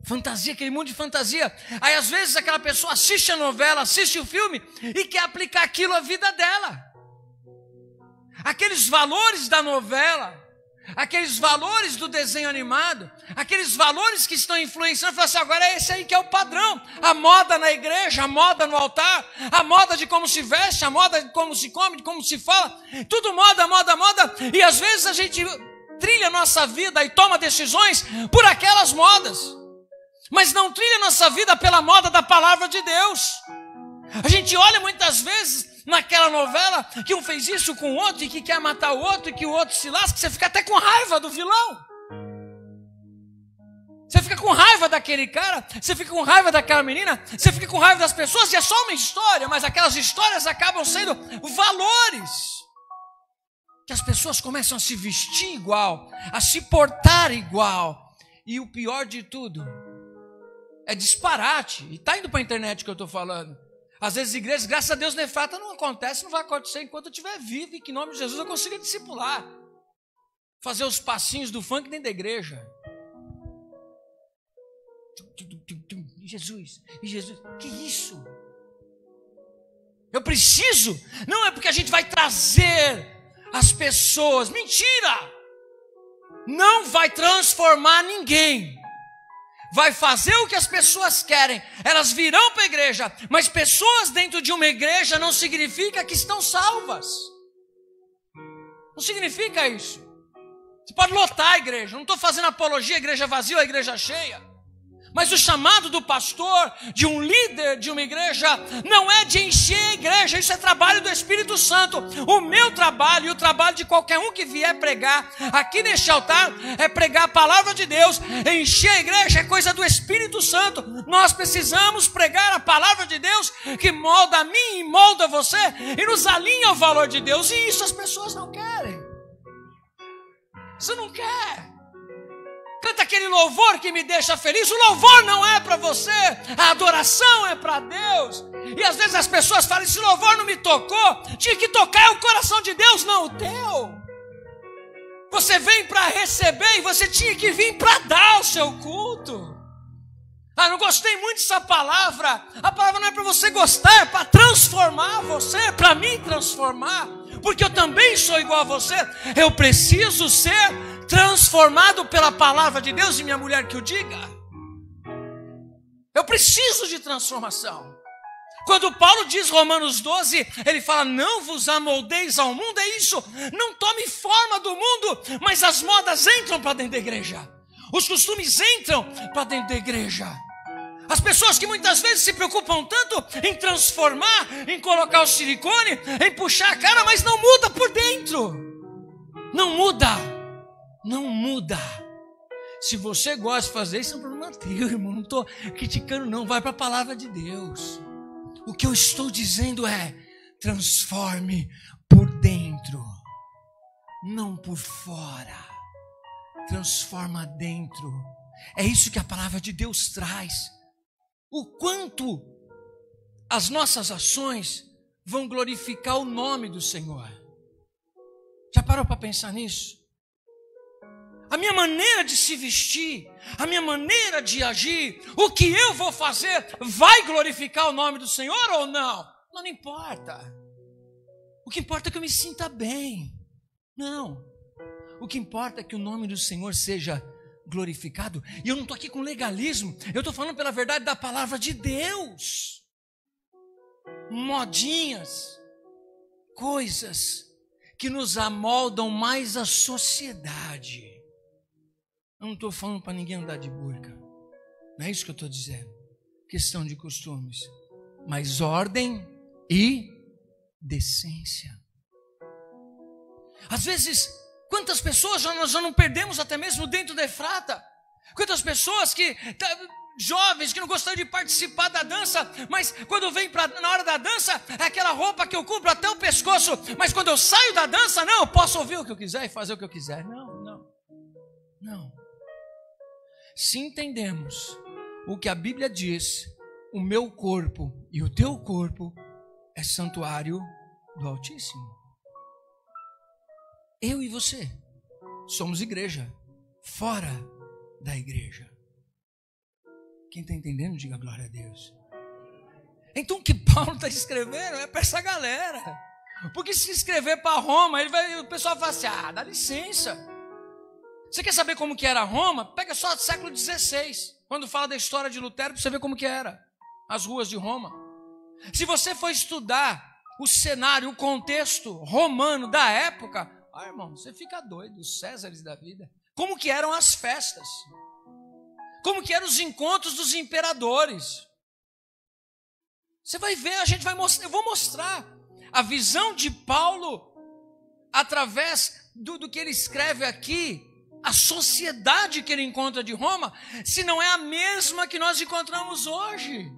Fantasia, aquele mundo de fantasia. Aí às vezes aquela pessoa assiste a novela, assiste o filme e quer aplicar aquilo à vida dela. Aqueles valores da novela, aqueles valores do desenho animado, aqueles valores que estão influenciando, fala assim, agora é esse aí que é o padrão, a moda na igreja, a moda no altar, a moda de como se veste, a moda de como se come, de como se fala, tudo moda, moda, moda, e às vezes a gente trilha a nossa vida e toma decisões por aquelas modas, mas não trilha a nossa vida pela moda da palavra de Deus. A gente olha muitas vezes naquela novela que um fez isso com o outro e que quer matar o outro e que o outro se lasca, você fica até com raiva do vilão. Você fica com raiva daquele cara, você fica com raiva daquela menina, você fica com raiva das pessoas, e é só uma história, mas aquelas histórias acabam sendo valores. Que as pessoas começam a se vestir igual, a se portar igual. E o pior de tudo é disparate. E está indo para a internet que eu estou falando. Às vezes igrejas, graças a Deus, nefata não acontece, não vai acontecer enquanto eu estiver vivo, e que em nome de Jesus eu consiga discipular. Fazer os passinhos do funk dentro da igreja. E Jesus, que isso? Eu preciso? Não é porque a gente vai trazer as pessoas, mentira! Não vai transformar ninguém. Vai fazer o que as pessoas querem, elas virão para a igreja, mas pessoas dentro de uma igreja não significa que estão salvas. Não significa isso. Você pode lotar a igreja, não estou fazendo apologia à igreja vazia ou à igreja cheia. Mas o chamado do pastor, de um líder de uma igreja, não é de encher a igreja, isso é trabalho do Espírito Santo. O meu trabalho e o trabalho de qualquer um que vier pregar aqui neste altar é pregar a palavra de Deus. Encher a igreja é coisa do Espírito Santo. Nós precisamos pregar a palavra de Deus, que molda a mim e molda você e nos alinha ao valor de Deus. E isso as pessoas não querem. Você não quer. Canta aquele louvor que me deixa feliz. O louvor não é para você, a adoração é para Deus. E às vezes as pessoas falam, esse louvor não me tocou. Tinha que tocar o coração de Deus, não o teu. Você vem para receber e você tinha que vir para dar o seu culto. Ah, não gostei muito dessa palavra. A palavra não é para você gostar, é para transformar você, é para mim transformar. Porque eu também sou igual a você. Eu preciso ser transformado pela palavra de Deus, e minha mulher que o diga. Eu preciso de transformação. Quando Paulo diz Romanos 12, ele fala, não vos amoldeis ao mundo, é isso, não tome forma do mundo, mas as modas entram para dentro da igreja, os costumes entram para dentro da igreja. As pessoas que muitas vezes se preocupam tanto em transformar, em colocar o silicone, em puxar a cara, mas não muda por dentro. Não muda. Não muda. Se você gosta de fazer isso, é um problema teu, irmão. Não estou criticando, não. Vai para a palavra de Deus. O que eu estou dizendo é: transforme por dentro, não por fora. Transforma dentro. É isso que a palavra de Deus traz. O quanto as nossas ações vão glorificar o nome do Senhor. Já parou para pensar nisso? A minha maneira de se vestir, a minha maneira de agir, o que eu vou fazer, vai glorificar o nome do Senhor ou não? Não importa. O que importa é que eu me sinta bem. Não. O que importa é que o nome do Senhor seja glorificado. E eu não estou aqui com legalismo, eu estou falando pela verdade da palavra de Deus. Modinhas, coisas que nos amoldam mais à sociedade. Eu não estou falando para ninguém andar de burca, não é isso que eu estou dizendo. Questão de costumes, mas ordem e decência. Às vezes, quantas pessoas nós já não perdemos até mesmo dentro da Efrata? Quantas pessoas que, jovens que não gostam de participar da dança, mas quando vem na hora da dança, é aquela roupa que eu cubro até o pescoço, mas quando eu saio da dança, não, eu posso ouvir o que eu quiser e fazer o que eu quiser. Não. Se entendemos o que a Bíblia diz, o meu corpo e o teu corpo é santuário do Altíssimo. Eu e você somos igreja, fora da igreja. Quem está entendendo, diga glória a Deus. Então o que Paulo está escrevendo é para essa galera. Porque se escrever para Roma, o pessoal fala assim: dá licença. Você quer saber como que era Roma? Pega só o século XVI. Quando fala da história de Lutero, para você ver como que era as ruas de Roma. Se você for estudar o cenário, o contexto romano da época, irmão, você fica doido, os Césares da vida. Como que eram as festas? Como que eram os encontros dos imperadores? Você vai ver, a gente vai mostrar, eu vou mostrar a visão de Paulo através do que ele escreve aqui, a sociedade que ele encontra de Roma, se não é a mesma que nós encontramos hoje.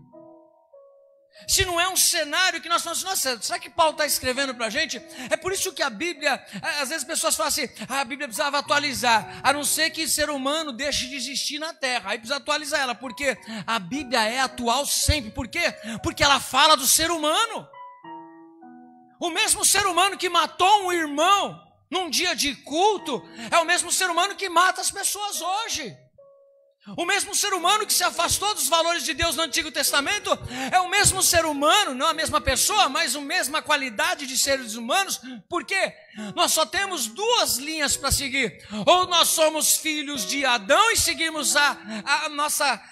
Se não é um cenário que nós falamos, nossa, será que Paulo está escrevendo para a gente? É por isso que a Bíblia, às vezes as pessoas falam assim, a Bíblia precisava atualizar, a não ser que o ser humano deixe de existir na Terra, aí precisa atualizar ela, porque a Bíblia é atual sempre. Por quê? Porque ela fala do ser humano. O mesmo ser humano que matou um irmão num dia de culto, é o mesmo ser humano que mata as pessoas hoje. O mesmo ser humano que se afastou dos valores de Deus no Antigo Testamento, é o mesmo ser humano, não a mesma pessoa, mas a mesma qualidade de seres humanos, porque nós só temos duas linhas para seguir. Ou nós somos filhos de Adão e seguimos a nossa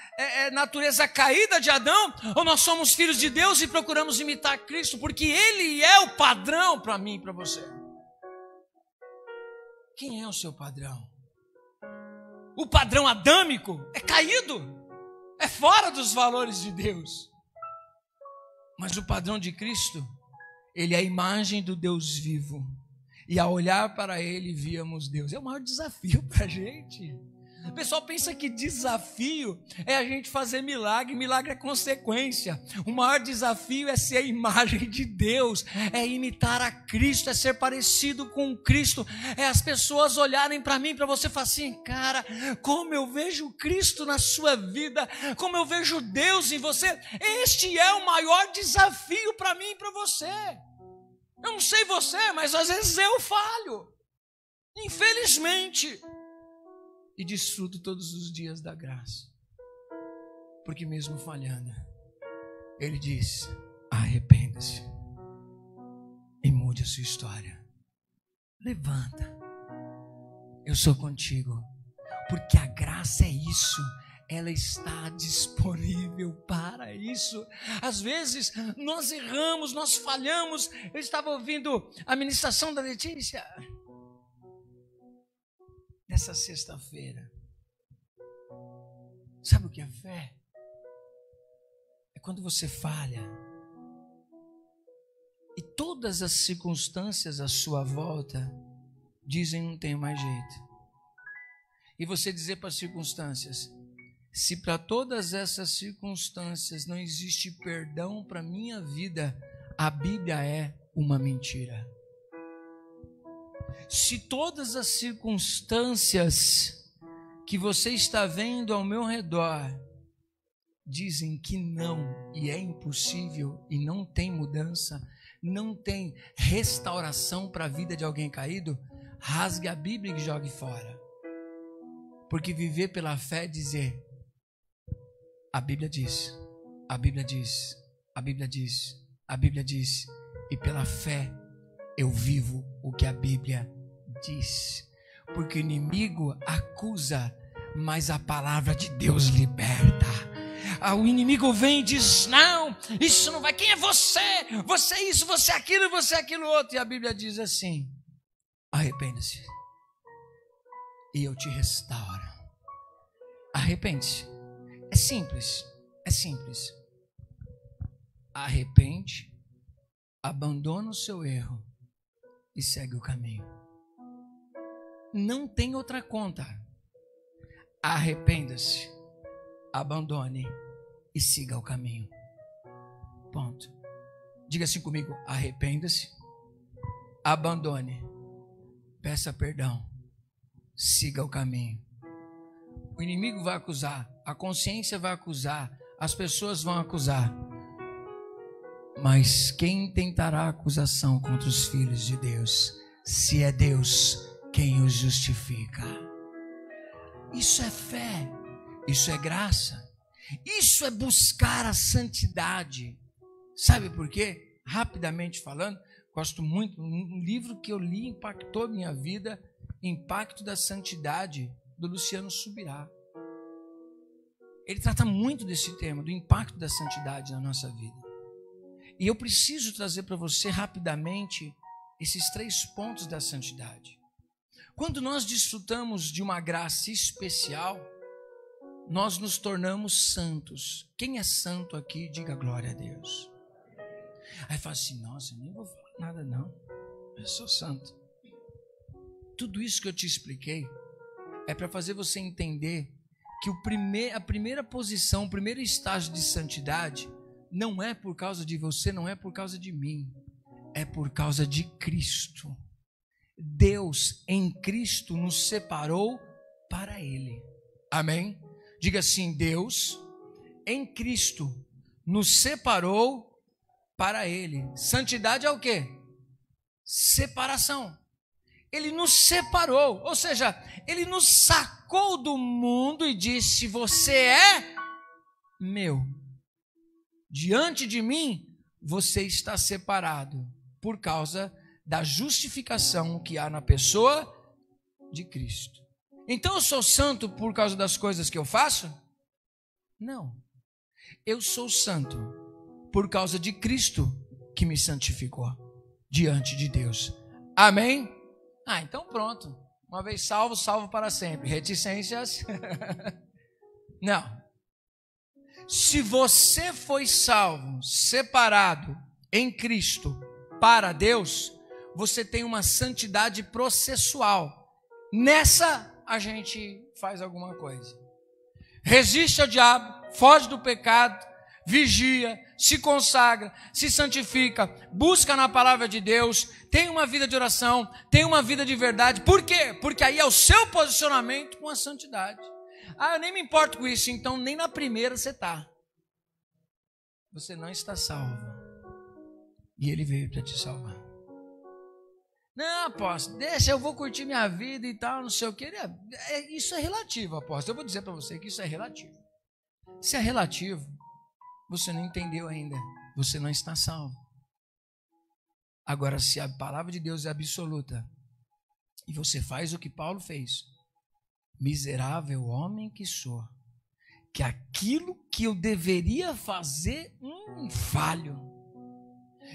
natureza caída de Adão, ou nós somos filhos de Deus e procuramos imitar Cristo, porque Ele é o padrão para mim e para você. Quem é o seu padrão? O padrão adâmico é caído, é fora dos valores de Deus. Mas o padrão de Cristo, Ele é a imagem do Deus vivo. E ao olhar para Ele, víamos Deus. É o maior desafio para a gente. O pessoal pensa que desafio é a gente fazer milagre. Milagre é consequência. O maior desafio é ser a imagem de Deus, é imitar a Cristo, é ser parecido com Cristo, é as pessoas olharem para mim, para você e falar assim, cara, como eu vejo Cristo na sua vida, como eu vejo Deus em você. Este é o maior desafio para mim e para você. Eu não sei você, mas às vezes eu falho, infelizmente. E desfruto todos os dias da graça, porque mesmo falhando, Ele diz, arrependa-se e mude a sua história. Levanta, eu sou contigo, porque a graça é isso, ela está disponível para isso. Às vezes nós erramos, nós falhamos. Eu estava ouvindo a ministração da Letícia nessa sexta-feira. Sabe o que é fé? É quando você falha e todas as circunstâncias à sua volta dizem não tem mais jeito. e você dizer para as circunstâncias: se para todas essas circunstâncias não existe perdão para a minha vida, a Bíblia é uma mentira. Se todas as circunstâncias que você está vendo ao meu redor dizem que não, e é impossível, e não tem mudança, não tem restauração para a vida de alguém caído, rasgue a Bíblia e jogue fora. Porque viver pela fé é dizer: a Bíblia diz, a Bíblia diz, a Bíblia diz, a Bíblia diz, e pela fé eu vivo o que a Bíblia diz. Porque o inimigo acusa, mas a palavra de Deus liberta. O inimigo vem e diz: não, isso não vai, quem é você? Você é isso, você é aquilo, você é aquilo outro. E a Bíblia diz assim: arrependa-se e eu te restauro. Arrepende-se. É simples, é simples. Arrepende, abandona o seu erro e segue o caminho. Não tem outra conta. Arrependa-se, abandone e siga o caminho. Ponto. Diga assim comigo: arrependa-se, abandone, peça perdão, siga o caminho. O inimigo vai acusar, a consciência vai acusar, as pessoas vão acusar. Mas quem tentará acusação contra os filhos de Deus, se é Deus quem os justifica? Isso é fé, isso é graça, isso é buscar a santidade. Sabe por quê? Rapidamente falando, gosto muito, um livro que eu li impactou minha vida, Impacto da Santidade, do Luciano Subirá. Ele trata muito desse tema, do impacto da santidade na nossa vida. E eu preciso trazer para você rapidamente esses 3 pontos da santidade. Quando nós desfrutamos de uma graça especial, nós nos tornamos santos. Quem é santo aqui, diga glória a Deus. Aí fala assim: nossa, eu nem vou falar nada não, eu sou santo. Tudo isso que eu te expliquei é para fazer você entender que a primeira posição, o primeiro estágio de santidade não é por causa de você, não é por causa de mim, é por causa de Cristo. Deus em Cristo nos separou para Ele. Amém? Diga assim: Deus em Cristo nos separou para Ele. Santidade é o quê? Separação. Ele nos separou, ou seja, Ele nos sacou do mundo e disse: você é meu. Diante de mim, você está separado por causa da justificação que há na pessoa de Cristo. Então eu sou santo por causa das coisas que eu faço? Não. Eu sou santo por causa de Cristo que me santificou diante de Deus. Amém? Então pronto. Uma vez salvo, salvo para sempre. Reticências? Não. Se você foi salvo, separado em Cristo para Deus, você tem uma santidade processual. Nessa a gente faz alguma coisa. Resiste ao diabo, foge do pecado, vigia, se consagra, se santifica, busca na palavra de Deus, tem uma vida de oração, tem uma vida de verdade. Por quê? Porque aí é o seu posicionamento com a santidade. Eu nem me importo com isso, então nem na primeira você está. Você não está salvo. E Ele veio para te salvar. Não, apóstolo, deixa, eu vou curtir minha vida e tal, não sei o que. Isso é relativo, apóstolo. Eu vou dizer para você que isso é relativo. Se é relativo, você não entendeu ainda. Você não está salvo. Agora, se a palavra de Deus é absoluta e você faz o que Paulo fez: miserável homem que sou, que aquilo que eu deveria fazer, falho.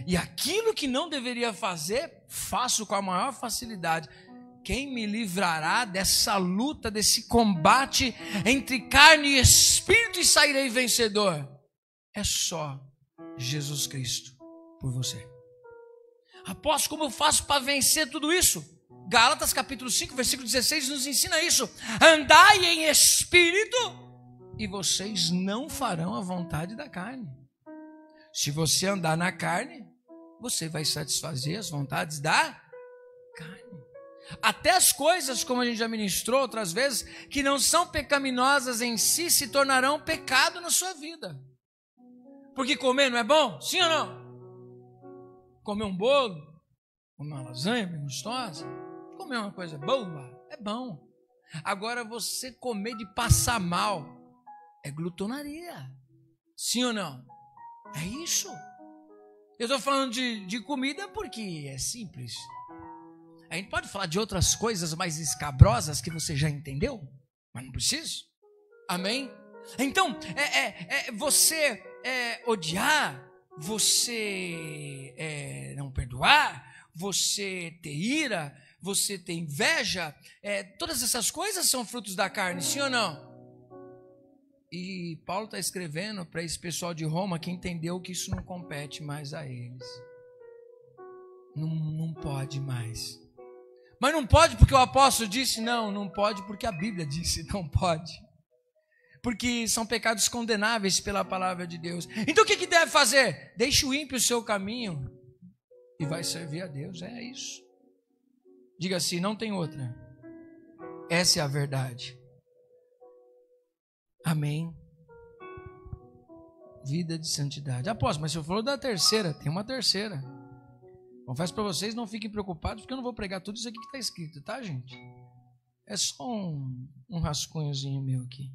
E aquilo que não deveria fazer, faço com a maior facilidade. Quem me livrará dessa luta, desse combate entre carne e espírito, e sairei vencedor? É só Jesus Cristo por você. Apóstolo, como eu faço para vencer tudo isso? Gálatas capítulo 5, versículo 16 nos ensina isso. Andai em espírito e vocês não farão a vontade da carne. Se você andar na carne, você vai satisfazer as vontades da carne. Até as coisas, como a gente já ministrou outras vezes, que não são pecaminosas em si, se tornarão pecado na sua vida. Porque comer não é bom? Sim ou não? Comer um bolo, comer uma lasanha bem gostosa, comer uma coisa boa, é bom. Agora você comer de passar mal é glutonaria. Sim ou não? É isso. Eu estou falando de comida porque é simples. A gente pode falar de outras coisas mais escabrosas que você já entendeu, mas não preciso. Amém? Então, você odiar, você não perdoar, você ter ira, você ter inveja, todas essas coisas são frutos da carne, sim ou não? E Paulo está escrevendo para esse pessoal de Roma que entendeu que isso não compete mais a eles. Não pode mais. Mas não pode porque o apóstolo disse? Não pode porque a Bíblia disse não pode. Porque são pecados condenáveis pela palavra de Deus. Então o que deve fazer? Deixe o ímpio o seu caminho e vai servir a Deus, é isso. Diga assim, não tem outra. Essa é a verdade. Amém. Vida de santidade. Apóstolo, mas se eu falou da terceira, tem uma terceira. Confesso para vocês, não fiquem preocupados, porque eu não vou pregar tudo isso aqui que está escrito, tá, gente? É só um rascunhozinho meu aqui.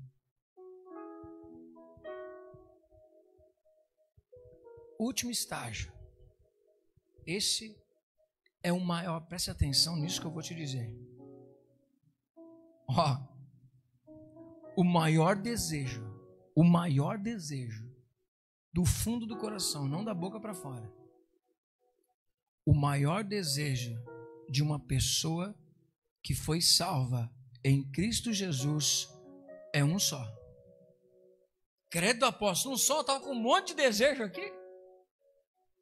Último estágio. Esse é o maior, preste atenção nisso que eu vou te dizer. O maior desejo do fundo do coração, não da boca para fora. O maior desejo de uma pessoa que foi salva em Cristo Jesus é um só. Credo do apóstolo, um só, eu estava com um monte de desejo aqui.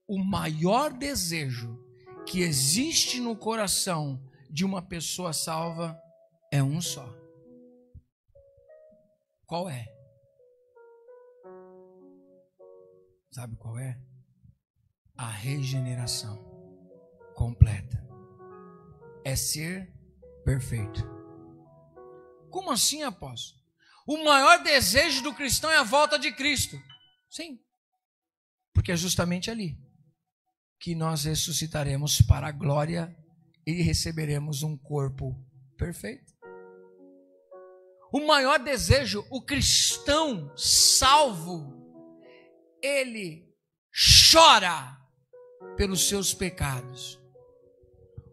O maior desejo que existe no coração de uma pessoa salva é um só. Qual é? Sabe qual é? A regeneração completa. É ser perfeito. Como assim, apóstolo? O maior desejo do cristão é a volta de Cristo. Sim. Porque é justamente ali que nós ressuscitaremos para a glória e receberemos um corpo perfeito. O maior desejo, o cristão salvo, ele chora pelos seus pecados.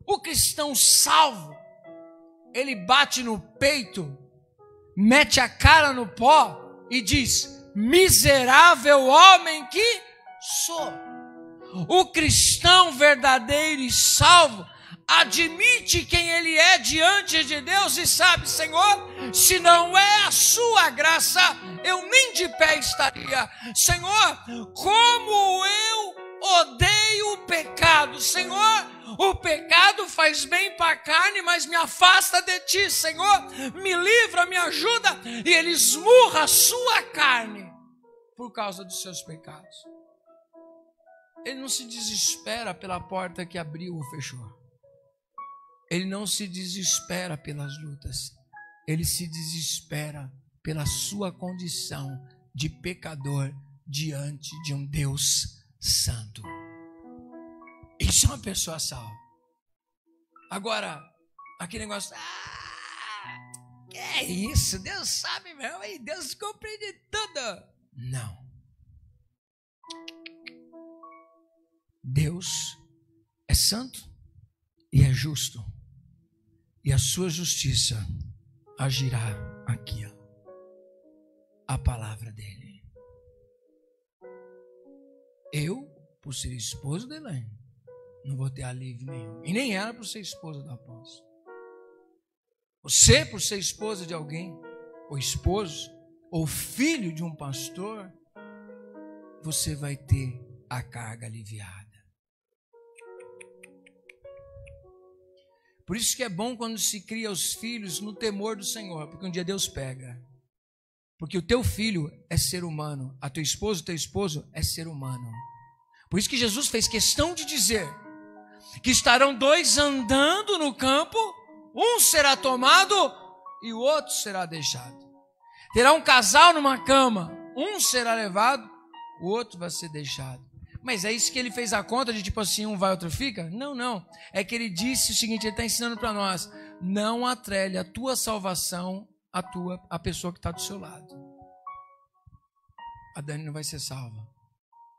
O cristão salvo, ele bate no peito, mete a cara no pó e diz: miserável homem que sou. O cristão verdadeiro e salvo admite quem ele é diante de Deus e sabe: Senhor, se não é a sua graça, eu nem de pé estaria. Senhor, como eu odeio o pecado. Senhor, o pecado faz bem para a carne, mas me afasta de ti. Senhor, me livra, me ajuda. E ele esmurra a sua carne por causa dos seus pecados. Ele não se desespera pela porta que abriu ou fechou. Ele não se desespera pelas lutas. Ele se desespera pela sua condição de pecador diante de um Deus santo. Isso é uma pessoa salva. Agora, aquele negócio: que é isso? Deus sabe mesmo, e Deus compreende tudo. Não. Deus é santo e é justo, e a sua justiça agirá aqui, a palavra dele. Eu, por ser esposo de Elaine, não vou ter alívio nenhum, e nem ela por ser esposa do apóstolo. Você, por ser esposa de alguém, ou esposo, ou filho de um pastor, você vai ter a carga aliviada. Por isso que é bom quando se cria os filhos no temor do Senhor, porque um dia Deus pega. Porque o teu filho é ser humano, a tua esposa, o teu esposo é ser humano. Por isso que Jesus fez questão de dizer que estarão dois andando no campo, um será tomado e o outro será deixado. Terá um casal numa cama, um será levado, o outro vai ser deixado. Mas é isso que ele fez a conta de tipo assim, um vai, outro fica? Não, não. É que ele disse o seguinte, ele está ensinando para nós, não atrele a tua salvação a pessoa que está do seu lado. A Dani não vai ser salva,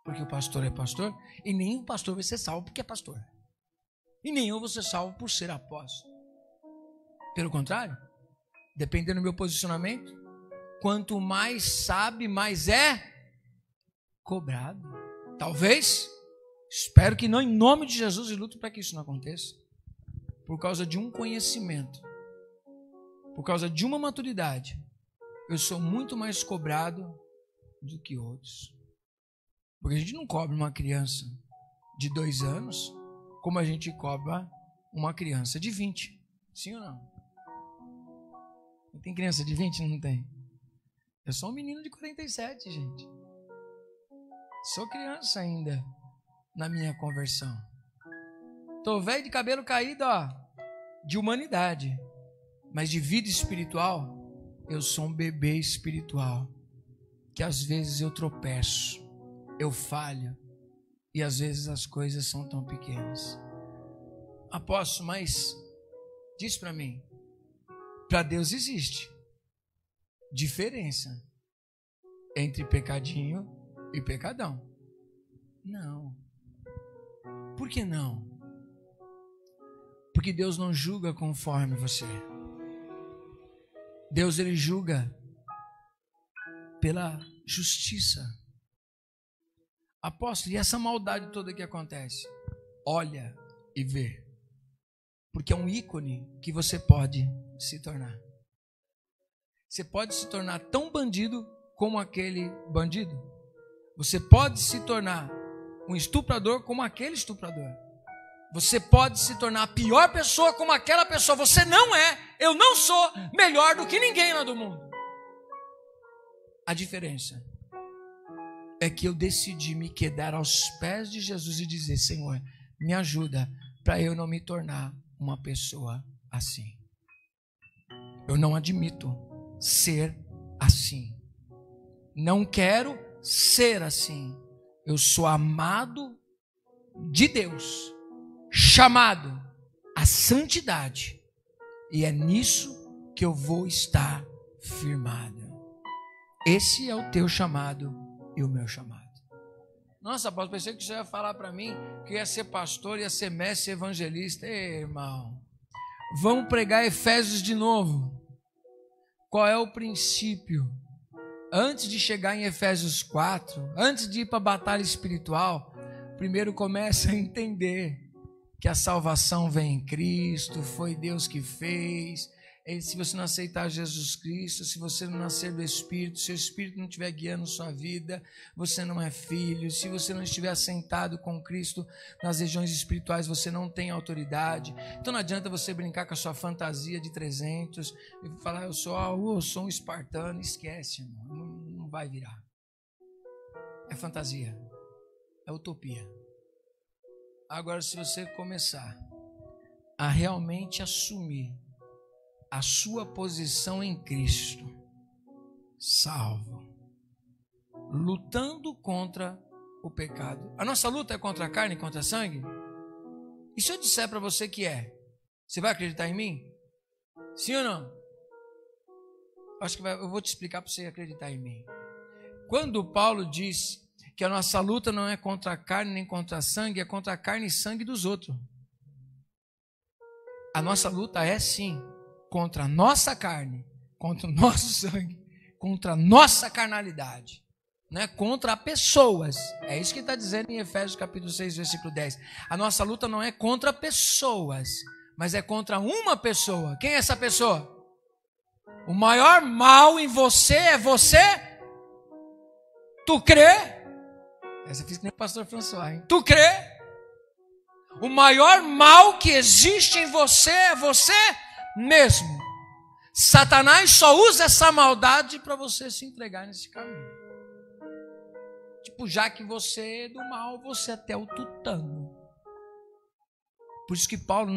porque o pastor é pastor, e nem o pastor vai ser salvo porque é pastor. E nem eu vou ser salvo por ser apóstolo. Pelo contrário, dependendo do meu posicionamento, quanto mais sabe, mais é cobrado. Talvez, espero que não, em nome de Jesus, e luto para que isso não aconteça, por causa de um conhecimento, por causa de uma maturidade, eu sou muito mais cobrado do que outros. Porque a gente não cobra uma criança de 2 anos como a gente cobra uma criança de 20. Sim ou não? Tem criança de 20? Não tem. Eu sou um menino de 47, gente. Sou criança ainda na minha conversão. Tô velho de cabelo caído, ó, de humanidade. Mas de vida espiritual, eu sou um bebê espiritual. Que às vezes eu tropeço, eu falho. E às vezes as coisas são tão pequenas. Apóstolo, mas diz para mim, para Deus existe diferença entre pecadinho e pecadão? Não. Por que não? Porque Deus não julga conforme você. Deus, ele julga pela justiça. Apóstolo, e essa maldade toda que acontece? Olha e vê. Porque é um ícone que você pode se tornar. Você pode se tornar tão bandido como aquele bandido. Você pode se tornar um estuprador como aquele estuprador. Você pode se tornar a pior pessoa como aquela pessoa. Você não é, eu não sou melhor do que ninguém lá do mundo. A diferença é que eu decidi me quedar aos pés de Jesus e dizer, Senhor, me ajuda para eu não me tornar uma pessoa assim. Eu não admito ser assim. Não quero ser assim. Eu sou amado de Deus, chamado à santidade, e é nisso que eu vou estar firmado. Esse é o teu chamado e o meu chamado. Nossa, apóstolo, pensei que você ia falar para mim que ia ser pastor, ia ser mestre, evangelista. Ei, irmão, vamos pregar Efésios de novo. Qual é o princípio? Antes de chegar em Efésios 4, antes de ir para a batalha espiritual, primeiro começa a entender que a salvação vem em Cristo, foi Deus que fez. Se você não aceitar Jesus Cristo, se você não nascer do Espírito, se o Espírito não estiver guiando sua vida, você não é filho. Se você não estiver assentado com Cristo nas regiões espirituais, você não tem autoridade. Então não adianta você brincar com a sua fantasia de 300 e falar, eu sou um espartano. Esquece, irmão, não vai virar. É fantasia, é utopia. Agora, se você começar a realmente assumir a sua posição em Cristo, salvo, lutando contra o pecado. A nossa luta é contra a carne e contra a sangue? E se eu disser para você que é? Você vai acreditar em mim? Sim ou não? Acho que eu vou te explicar para você acreditar em mim. Quando Paulo disse que a nossa luta não é contra a carne nem contra a sangue, é contra a carne e sangue dos outros. A nossa luta é sim contra a nossa carne, contra o nosso sangue, contra a nossa carnalidade, não é contra pessoas. É isso que está dizendo em Efésios capítulo 6, versículo 10. A nossa luta não é contra pessoas, mas é contra uma pessoa. Quem é essa pessoa? O maior mal em você é você. Tu crê? Essa eu fiz que nem o pastor François, hein? Tu crê? O maior mal que existe em você é você mesmo. Satanás só usa essa maldade para você se entregar nesse caminho. Tipo, já que você é do mal, você até o tutano. Por isso que Paulo,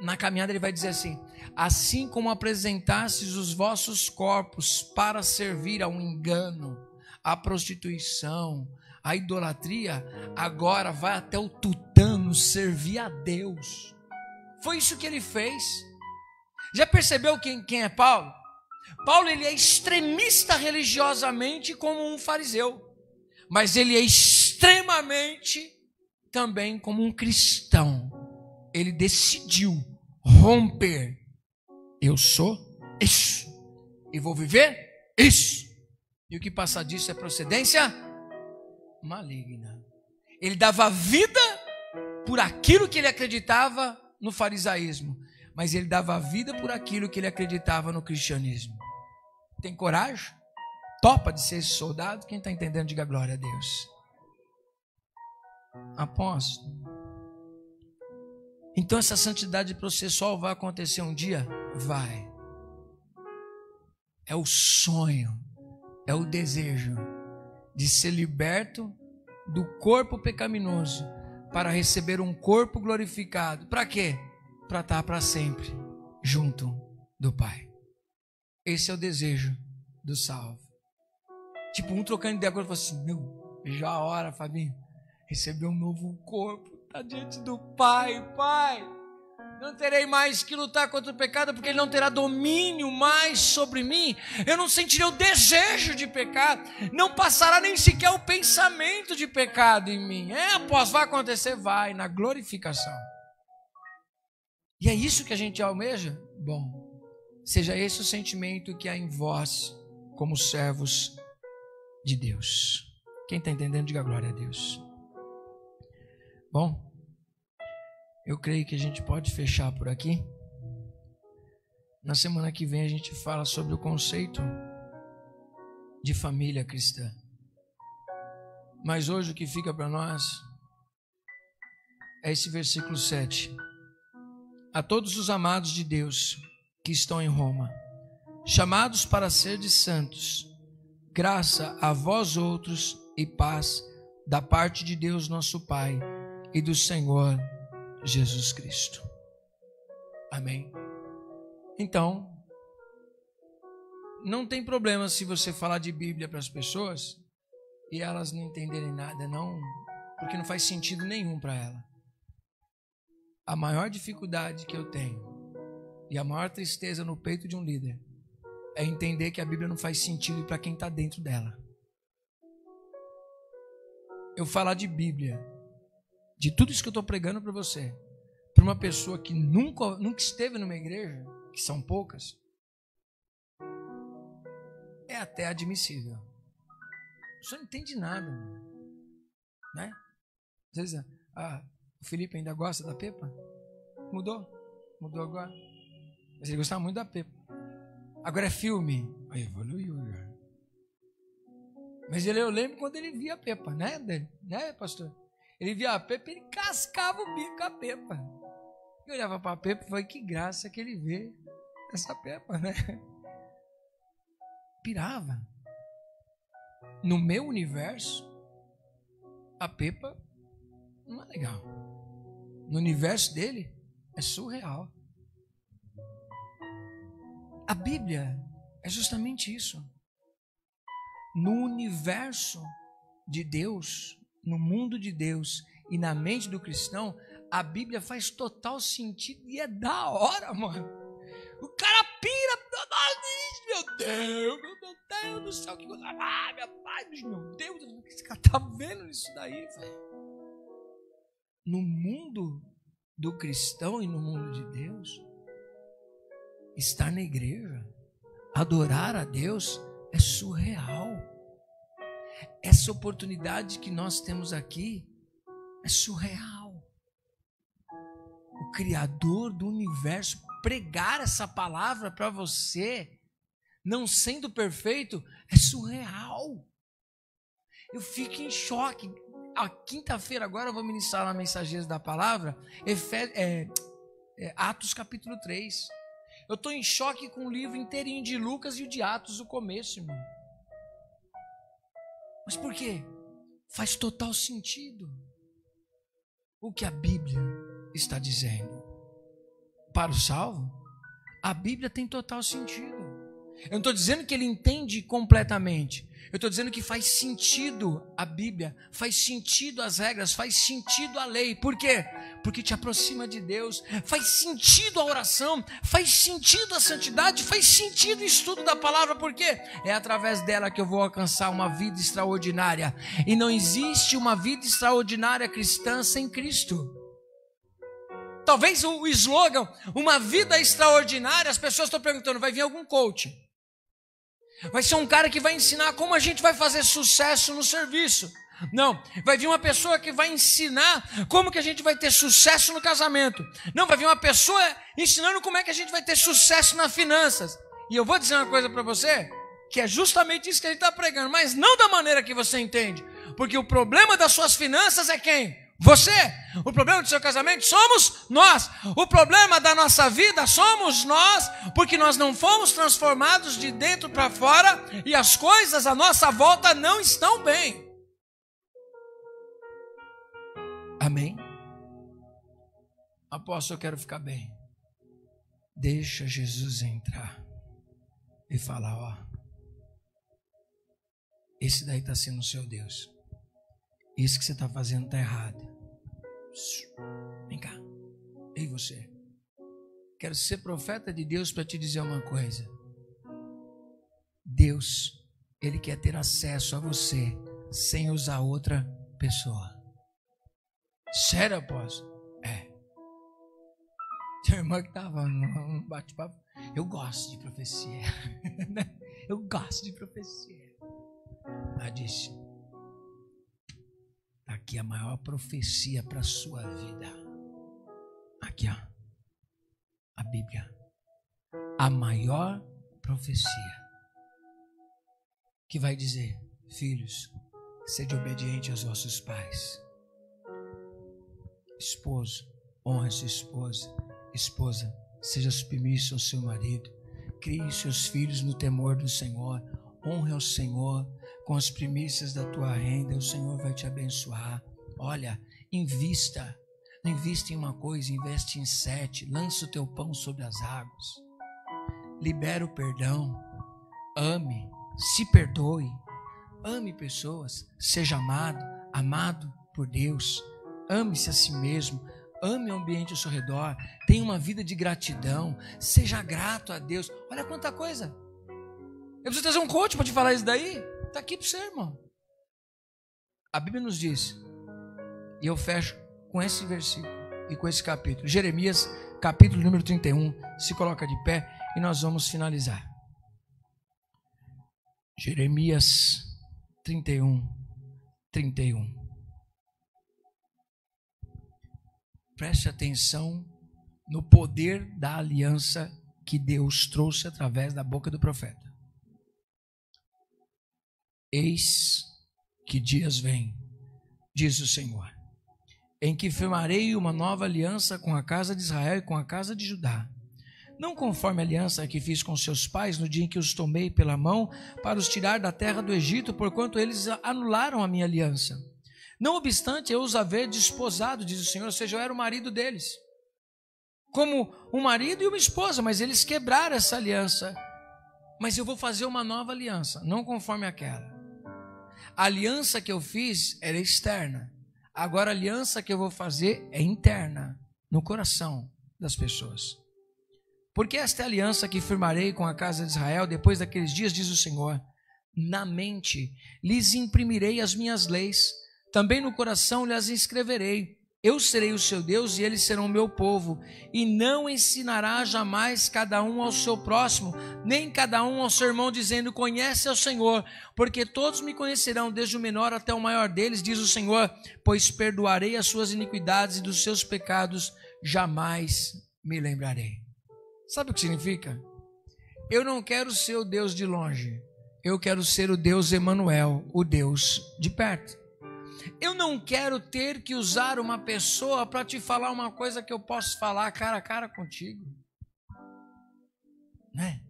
na caminhada, ele vai dizer assim: assim como apresentastes os vossos corpos para servir ao engano, à prostituição, à idolatria, agora vai até o tutano servir a Deus. Foi isso que ele fez. Já percebeu quem é Paulo? Paulo, ele é extremista religiosamente como um fariseu, mas ele é extremamente também como um cristão. Ele decidiu romper. Eu sou isso e vou viver isso. E o que passa disso é procedência maligna. Ele dava vida por aquilo que ele acreditava no farisaísmo, mas ele dava vida por aquilo que ele acreditava no cristianismo. Tem coragem? Topa de ser esse soldado? Quem está entendendo, diga glória a Deus. Apóstolo. Então essa santidade processual vai acontecer um dia? Vai. É o sonho, é o desejo de ser liberto do corpo pecaminoso para receber um corpo glorificado. Para quê? Para estar para sempre junto do Pai. Esse é o desejo do salvo. Tipo, um trocando ideia agora, falou assim: meu, já a hora, Fabinho, receber um novo corpo, está diante do Pai. Pai, não terei mais que lutar contra o pecado, porque ele não terá domínio mais sobre mim. Eu não sentirei o desejo de pecar, não passará nem sequer o pensamento de pecado em mim. Apóstolo, vai acontecer? Vai, na glorificação. E é isso que a gente almeja? Bom, seja esse o sentimento que há em vós, como servos de Deus. Quem está entendendo, diga glória a Deus. Bom, eu creio que a gente pode fechar por aqui. Na semana que vem a gente fala sobre o conceito de família cristã. Mas hoje o que fica para nós é esse versículo 7. A todos os amados de Deus que estão em Roma, chamados para serdes santos, graça a vós outros e paz da parte de Deus nosso Pai e do Senhor Jesus Cristo. Amém. Então, não tem problema se você falar de Bíblia para as pessoas e elas não entenderem nada, não, porque não faz sentido nenhum para ela. A maior dificuldade que eu tenho e a maior tristeza no peito de um líder é entender que a Bíblia não faz sentido para quem está dentro dela. Eu falar de Bíblia, de tudo isso que eu estou pregando para você, para uma pessoa que nunca esteve numa igreja, que são poucas, é até admissível. Você não entende nada, né? Às vezes, o Felipe ainda gosta da Pepa? Mudou agora. Mas ele gostava muito da Pepa. Agora é filme. Evoluiu já. Mas eu lembro quando ele via a Pepa, né, pastor? Ele via a Pepa, ele cascava o bico com a Pepa. Eu olhava para a Pepa e falei: que graça que ele vê essa Pepa, né? Pirava. No meu universo, a Pepa não é legal. No universo dele, é surreal. A Bíblia é justamente isso. No universo de Deus, no mundo de Deus e na mente do cristão, a Bíblia faz total sentido e é da hora, mano. O cara pira, meu Deus do céu, que coisa, meu pai, meu Deus, o que esse cara tá vendo isso daí, velho? No mundo do cristão e no mundo de Deus, estar na igreja, adorar a Deus é surreal. Essa oportunidade que nós temos aqui é surreal. O Criador do universo pregar essa palavra para você, não sendo perfeito, é surreal. Eu fico em choque. A quinta-feira agora eu vou ministrar na Mensageiros da Palavra, Atos capítulo 3. Eu estou em choque com o livro inteirinho de Lucas e o de Atos, o começo, irmão. Mas por quê? Faz total sentido o que a Bíblia está dizendo. Para o salvo, a Bíblia tem total sentido. Eu não estou dizendo que ele entende completamente. Eu estou dizendo que faz sentido a Bíblia, faz sentido as regras, faz sentido a lei. Por quê? Porque te aproxima de Deus. Faz sentido a oração, faz sentido a santidade, faz sentido o estudo da palavra. Por quê? É através dela que eu vou alcançar uma vida extraordinária. E não existe uma vida extraordinária cristã sem Cristo. Talvez o slogan, uma vida extraordinária, as pessoas estão perguntando, vai vir algum coach? Vai ser um cara que vai ensinar como a gente vai fazer sucesso no serviço. Não, vai vir uma pessoa que vai ensinar como que a gente vai ter sucesso no casamento. Não, vai vir uma pessoa ensinando como é que a gente vai ter sucesso nas finanças. E eu vou dizer uma coisa para você, que é justamente isso que a gente está pregando, mas não da maneira que você entende. Porque o problema das suas finanças é quem? Você. O problema do seu casamento somos nós. O problema da nossa vida somos nós, porque nós não fomos transformados de dentro para fora e as coisas à nossa volta não estão bem. Amém? Apóstolo, eu quero ficar bem. Deixa Jesus entrar e falar, ó, esse daí está sendo o seu Deus. Isso que você está fazendo está errado. Vem cá. Ei você. Quero ser profeta de Deus para te dizer uma coisa. Deus, Ele quer ter acesso a você sem usar outra pessoa. Sério, apóstolo? É. Tinha irmã que estava no bate-papo. Eu gosto de profecia. Eu gosto de profecia. Ela disse, aqui a maior profecia para a sua vida. Aqui, ó. A Bíblia. A maior profecia. Que vai dizer, filhos, sede obediente aos vossos pais. Esposo, honre sua esposa. Esposa, seja submissa ao seu marido. Crie seus filhos no temor do Senhor. Honre ao Senhor. Com as primícias da tua renda, o Senhor vai te abençoar. Olha, invista. Não invista em uma coisa, investe em 7. Lança o teu pão sobre as águas. Libera o perdão. Ame. Se perdoe. Ame pessoas. Seja amado. Amado por Deus. Ame-se a si mesmo. Ame o ambiente ao seu redor. Tenha uma vida de gratidão. Seja grato a Deus. Olha quanta coisa. Eu preciso trazer um coach para te falar isso daí. Está aqui para você, irmão. A Bíblia nos diz, e eu fecho com esse versículo e com esse capítulo. Jeremias, capítulo número 31. Se coloca de pé e nós vamos finalizar. Jeremias 31. Preste atenção no poder da aliança que Deus trouxe através da boca do profeta. Eis que dias vêm, diz o Senhor, em que firmarei uma nova aliança com a casa de Israel e com a casa de Judá. Não conforme a aliança que fiz com seus pais no dia em que os tomei pela mão para os tirar da terra do Egito, porquanto eles anularam a minha aliança. Não obstante eu os haver desposado, diz o Senhor, ou seja, eu era o marido deles. Como um marido e uma esposa, mas eles quebraram essa aliança. Mas eu vou fazer uma nova aliança, não conforme aquela. A aliança que eu fiz era externa. Agora a aliança que eu vou fazer é interna, no coração das pessoas. Porque esta é a aliança que firmarei com a casa de Israel depois daqueles dias, diz o Senhor. Na mente lhes imprimirei as minhas leis, também no coração lhes escreverei. Eu serei o seu Deus e eles serão o meu povo. E não ensinará jamais cada um ao seu próximo, nem cada um ao seu irmão, dizendo, conhece ao Senhor, porque todos me conhecerão, desde o menor até o maior deles, diz o Senhor, pois perdoarei as suas iniquidades e dos seus pecados jamais me lembrarei. Sabe o que significa? Eu não quero ser o Deus de longe, eu quero ser o Deus Emanuel, o Deus de perto. Eu não quero ter que usar uma pessoa para te falar uma coisa que eu posso falar cara a cara contigo. Né?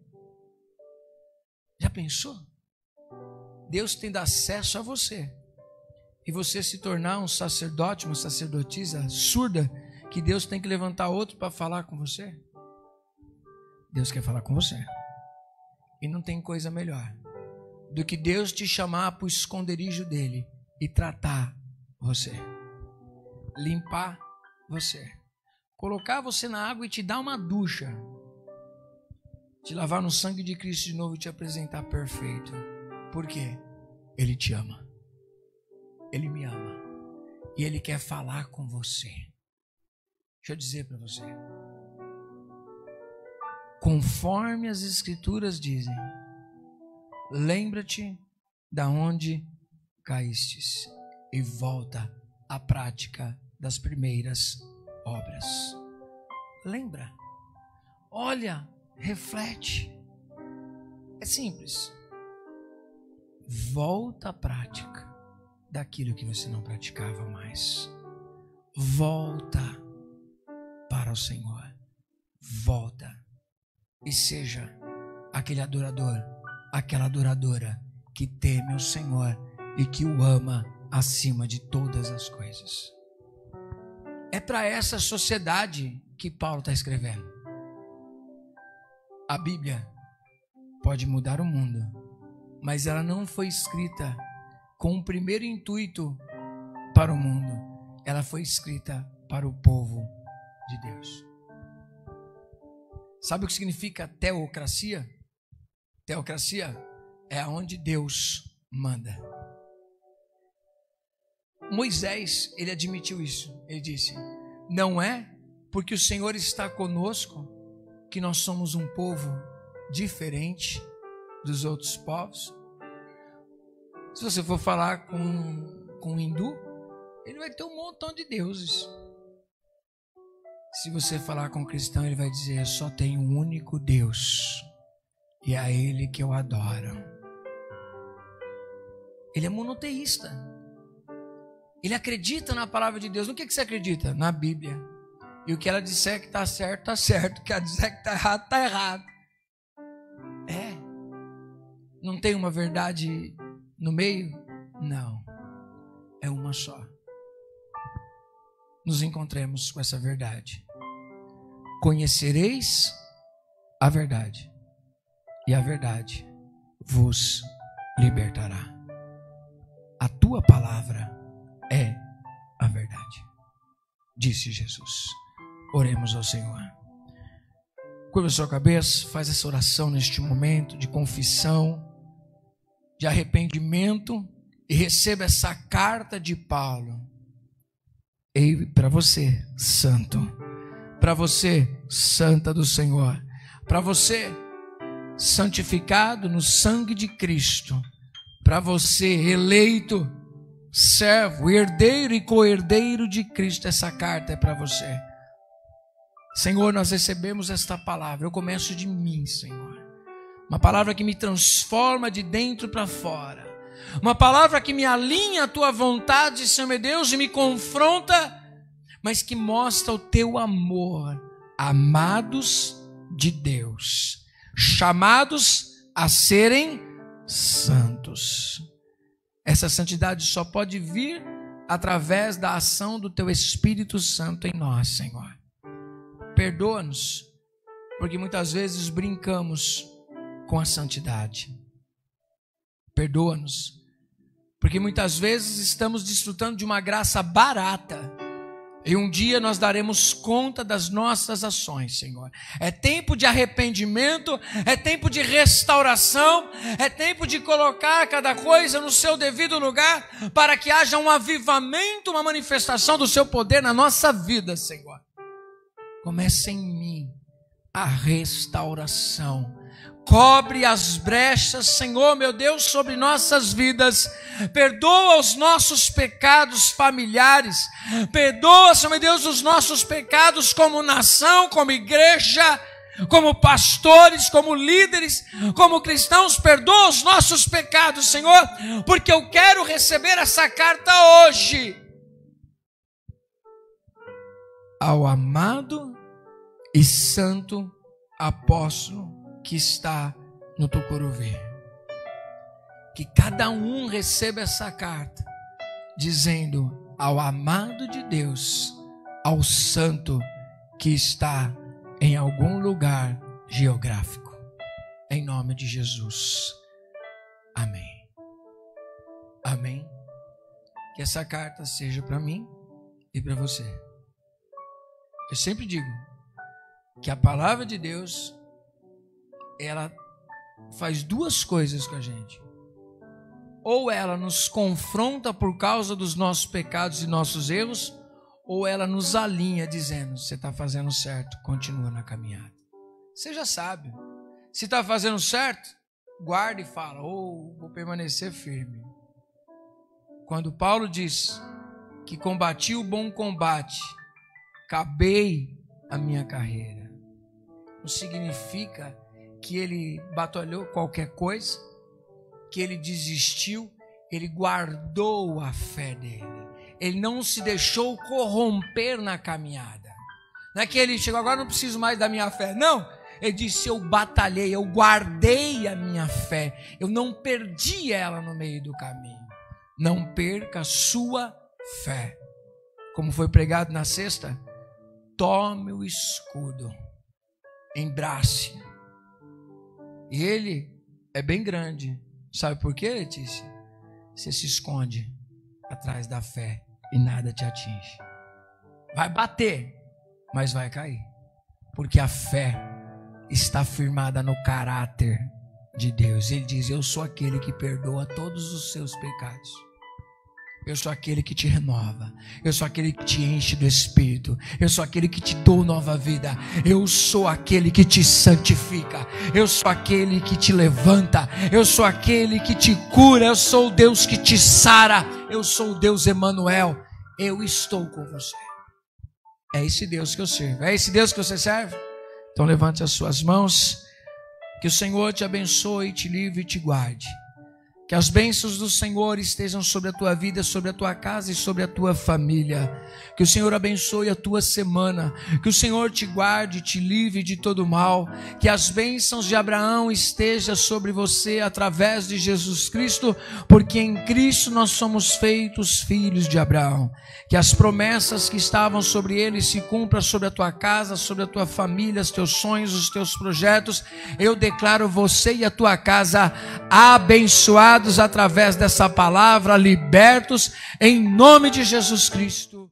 Já pensou? Deus tem acesso a você. E você se tornar um sacerdote, uma sacerdotisa surda, que Deus tem que levantar outro para falar com você? Deus quer falar com você. E não tem coisa melhor do que Deus te chamar para o esconderijo dele e tratar você, limpar você, colocar você na água e te dar uma ducha, te lavar no sangue de Cristo de novo e te apresentar perfeito. Por quê? Ele te ama. Ele me ama. E Ele quer falar com você. Deixa eu dizer para você. Conforme as Escrituras dizem, lembra-te da onde caístes e volta à prática das primeiras obras. Lembra? Olha, reflete. É simples. Volta à prática daquilo que você não praticava mais. Volta para o Senhor. Volta e seja aquele adorador, aquela adoradora que teme o Senhor e que o ama acima de todas as coisas. É para essa sociedade que Paulo está escrevendo. A Bíblia pode mudar o mundo, mas ela não foi escrita com o primeiro intuito para o mundo. Ela foi escrita para o povo de Deus. Sabe o que significa teocracia? Teocracia é onde Deus manda. Moisés, ele admitiu isso. Ele disse: não é porque o Senhor está conosco que nós somos um povo diferente dos outros povos. Se você for falar com um hindu, ele vai ter um montão de deuses. Se você falar com um cristão, ele vai dizer: eu só tenho um único Deus e é a Ele que eu adoro. Ele é monoteísta. Ele acredita na palavra de Deus. No que você acredita? Na Bíblia. E o que ela disser que está certo, está certo. O que ela disser que está errado, está errado. É. Não tem uma verdade no meio? Não. É uma só. Nos encontremos com essa verdade. Conhecereis a verdade, e a verdade vos libertará. A tua palavra é a verdade, disse Jesus. Oremos ao Senhor. Curva a sua cabeça, faz essa oração neste momento de confissão, de arrependimento, e receba essa carta de Paulo. E para você, santo, para você, santa do Senhor, para você, santificado no sangue de Cristo, para você, eleito, servo, herdeiro e co-herdeiro de Cristo, essa carta é para você. Senhor, nós recebemos esta palavra. Eu começo de mim, Senhor. Uma palavra que me transforma de dentro para fora. Uma palavra que me alinha à tua vontade, Senhor meu Deus, e me confronta, mas que mostra o teu amor. Amados de Deus, chamados a serem santos. Essa santidade só pode vir através da ação do teu Espírito Santo em nós, Senhor. Perdoa-nos, porque muitas vezes brincamos com a santidade. Perdoa-nos, porque muitas vezes estamos desfrutando de uma graça barata, e um dia nós daremos conta das nossas ações, Senhor. É tempo de arrependimento, é tempo de restauração, é tempo de colocar cada coisa no seu devido lugar, para que haja um avivamento, uma manifestação do seu poder na nossa vida, Senhor. Comece em mim a restauração. Cobre as brechas, Senhor, meu Deus, sobre nossas vidas. Perdoa os nossos pecados familiares. Perdoa, Senhor, meu Deus, os nossos pecados como nação, como igreja. como pastores, como líderes, como cristãos, perdoa os nossos pecados, Senhor, porque eu quero receber essa carta hoje. Ao amado e santo apóstolo que está no Tucuruvi. Que cada um receba essa carta, dizendo ao amado de Deus, ao santo que está em algum lugar geográfico. Em nome de Jesus. Amém. Amém. Que essa carta seja para mim e para você. Eu sempre digo que a palavra de Deus, ela faz duas coisas com a gente. Ou ela nos confronta por causa dos nossos pecados e nossos erros, ou ela nos alinha dizendo, você está fazendo certo, continua na caminhada. Você já sabe. Se está fazendo certo, guarda e fala, vou permanecer firme. Quando Paulo diz que combati o bom combate, acabei a minha carreira, não significa que ele batalhou qualquer coisa, que ele desistiu, ele guardou a fé dele. Ele não se deixou corromper na caminhada. Não é que ele chegou, agora não preciso mais da minha fé. Não, ele disse, eu batalhei, eu guardei a minha fé. Eu não perdi ela no meio do caminho. Não perca a sua fé. Como foi pregado na sexta, tome o escudo, embrace. E ele é bem grande. Sabe por quê, Letícia? Você se esconde atrás da fé e nada te atinge. Vai bater, mas vai cair. Porque a fé está firmada no caráter de Deus. Ele diz, eu sou aquele que perdoa todos os seus pecados. Eu sou aquele que te renova. Eu sou aquele que te enche do Espírito. Eu sou aquele que te dou nova vida. Eu sou aquele que te santifica. Eu sou aquele que te levanta. Eu sou aquele que te cura. Eu sou o Deus que te sara. Eu sou o Deus Emanuel. Eu estou com você. É esse Deus que eu sirvo. É esse Deus que você serve? Então levante as suas mãos. Que o Senhor te abençoe, te livre e te guarde. Que as bênçãos do Senhor estejam sobre a tua vida, sobre a tua casa e sobre a tua família. Que o Senhor abençoe a tua semana. Que o Senhor te guarde, te livre de todo mal. Que as bênçãos de Abraão estejam sobre você através de Jesus Cristo, porque em Cristo nós somos feitos filhos de Abraão. Que as promessas que estavam sobre ele se cumpram sobre a tua casa, sobre a tua família, os teus sonhos, os teus projetos. Eu declaro você e a tua casa abençoados através dessa palavra, libertos em nome de Jesus Cristo.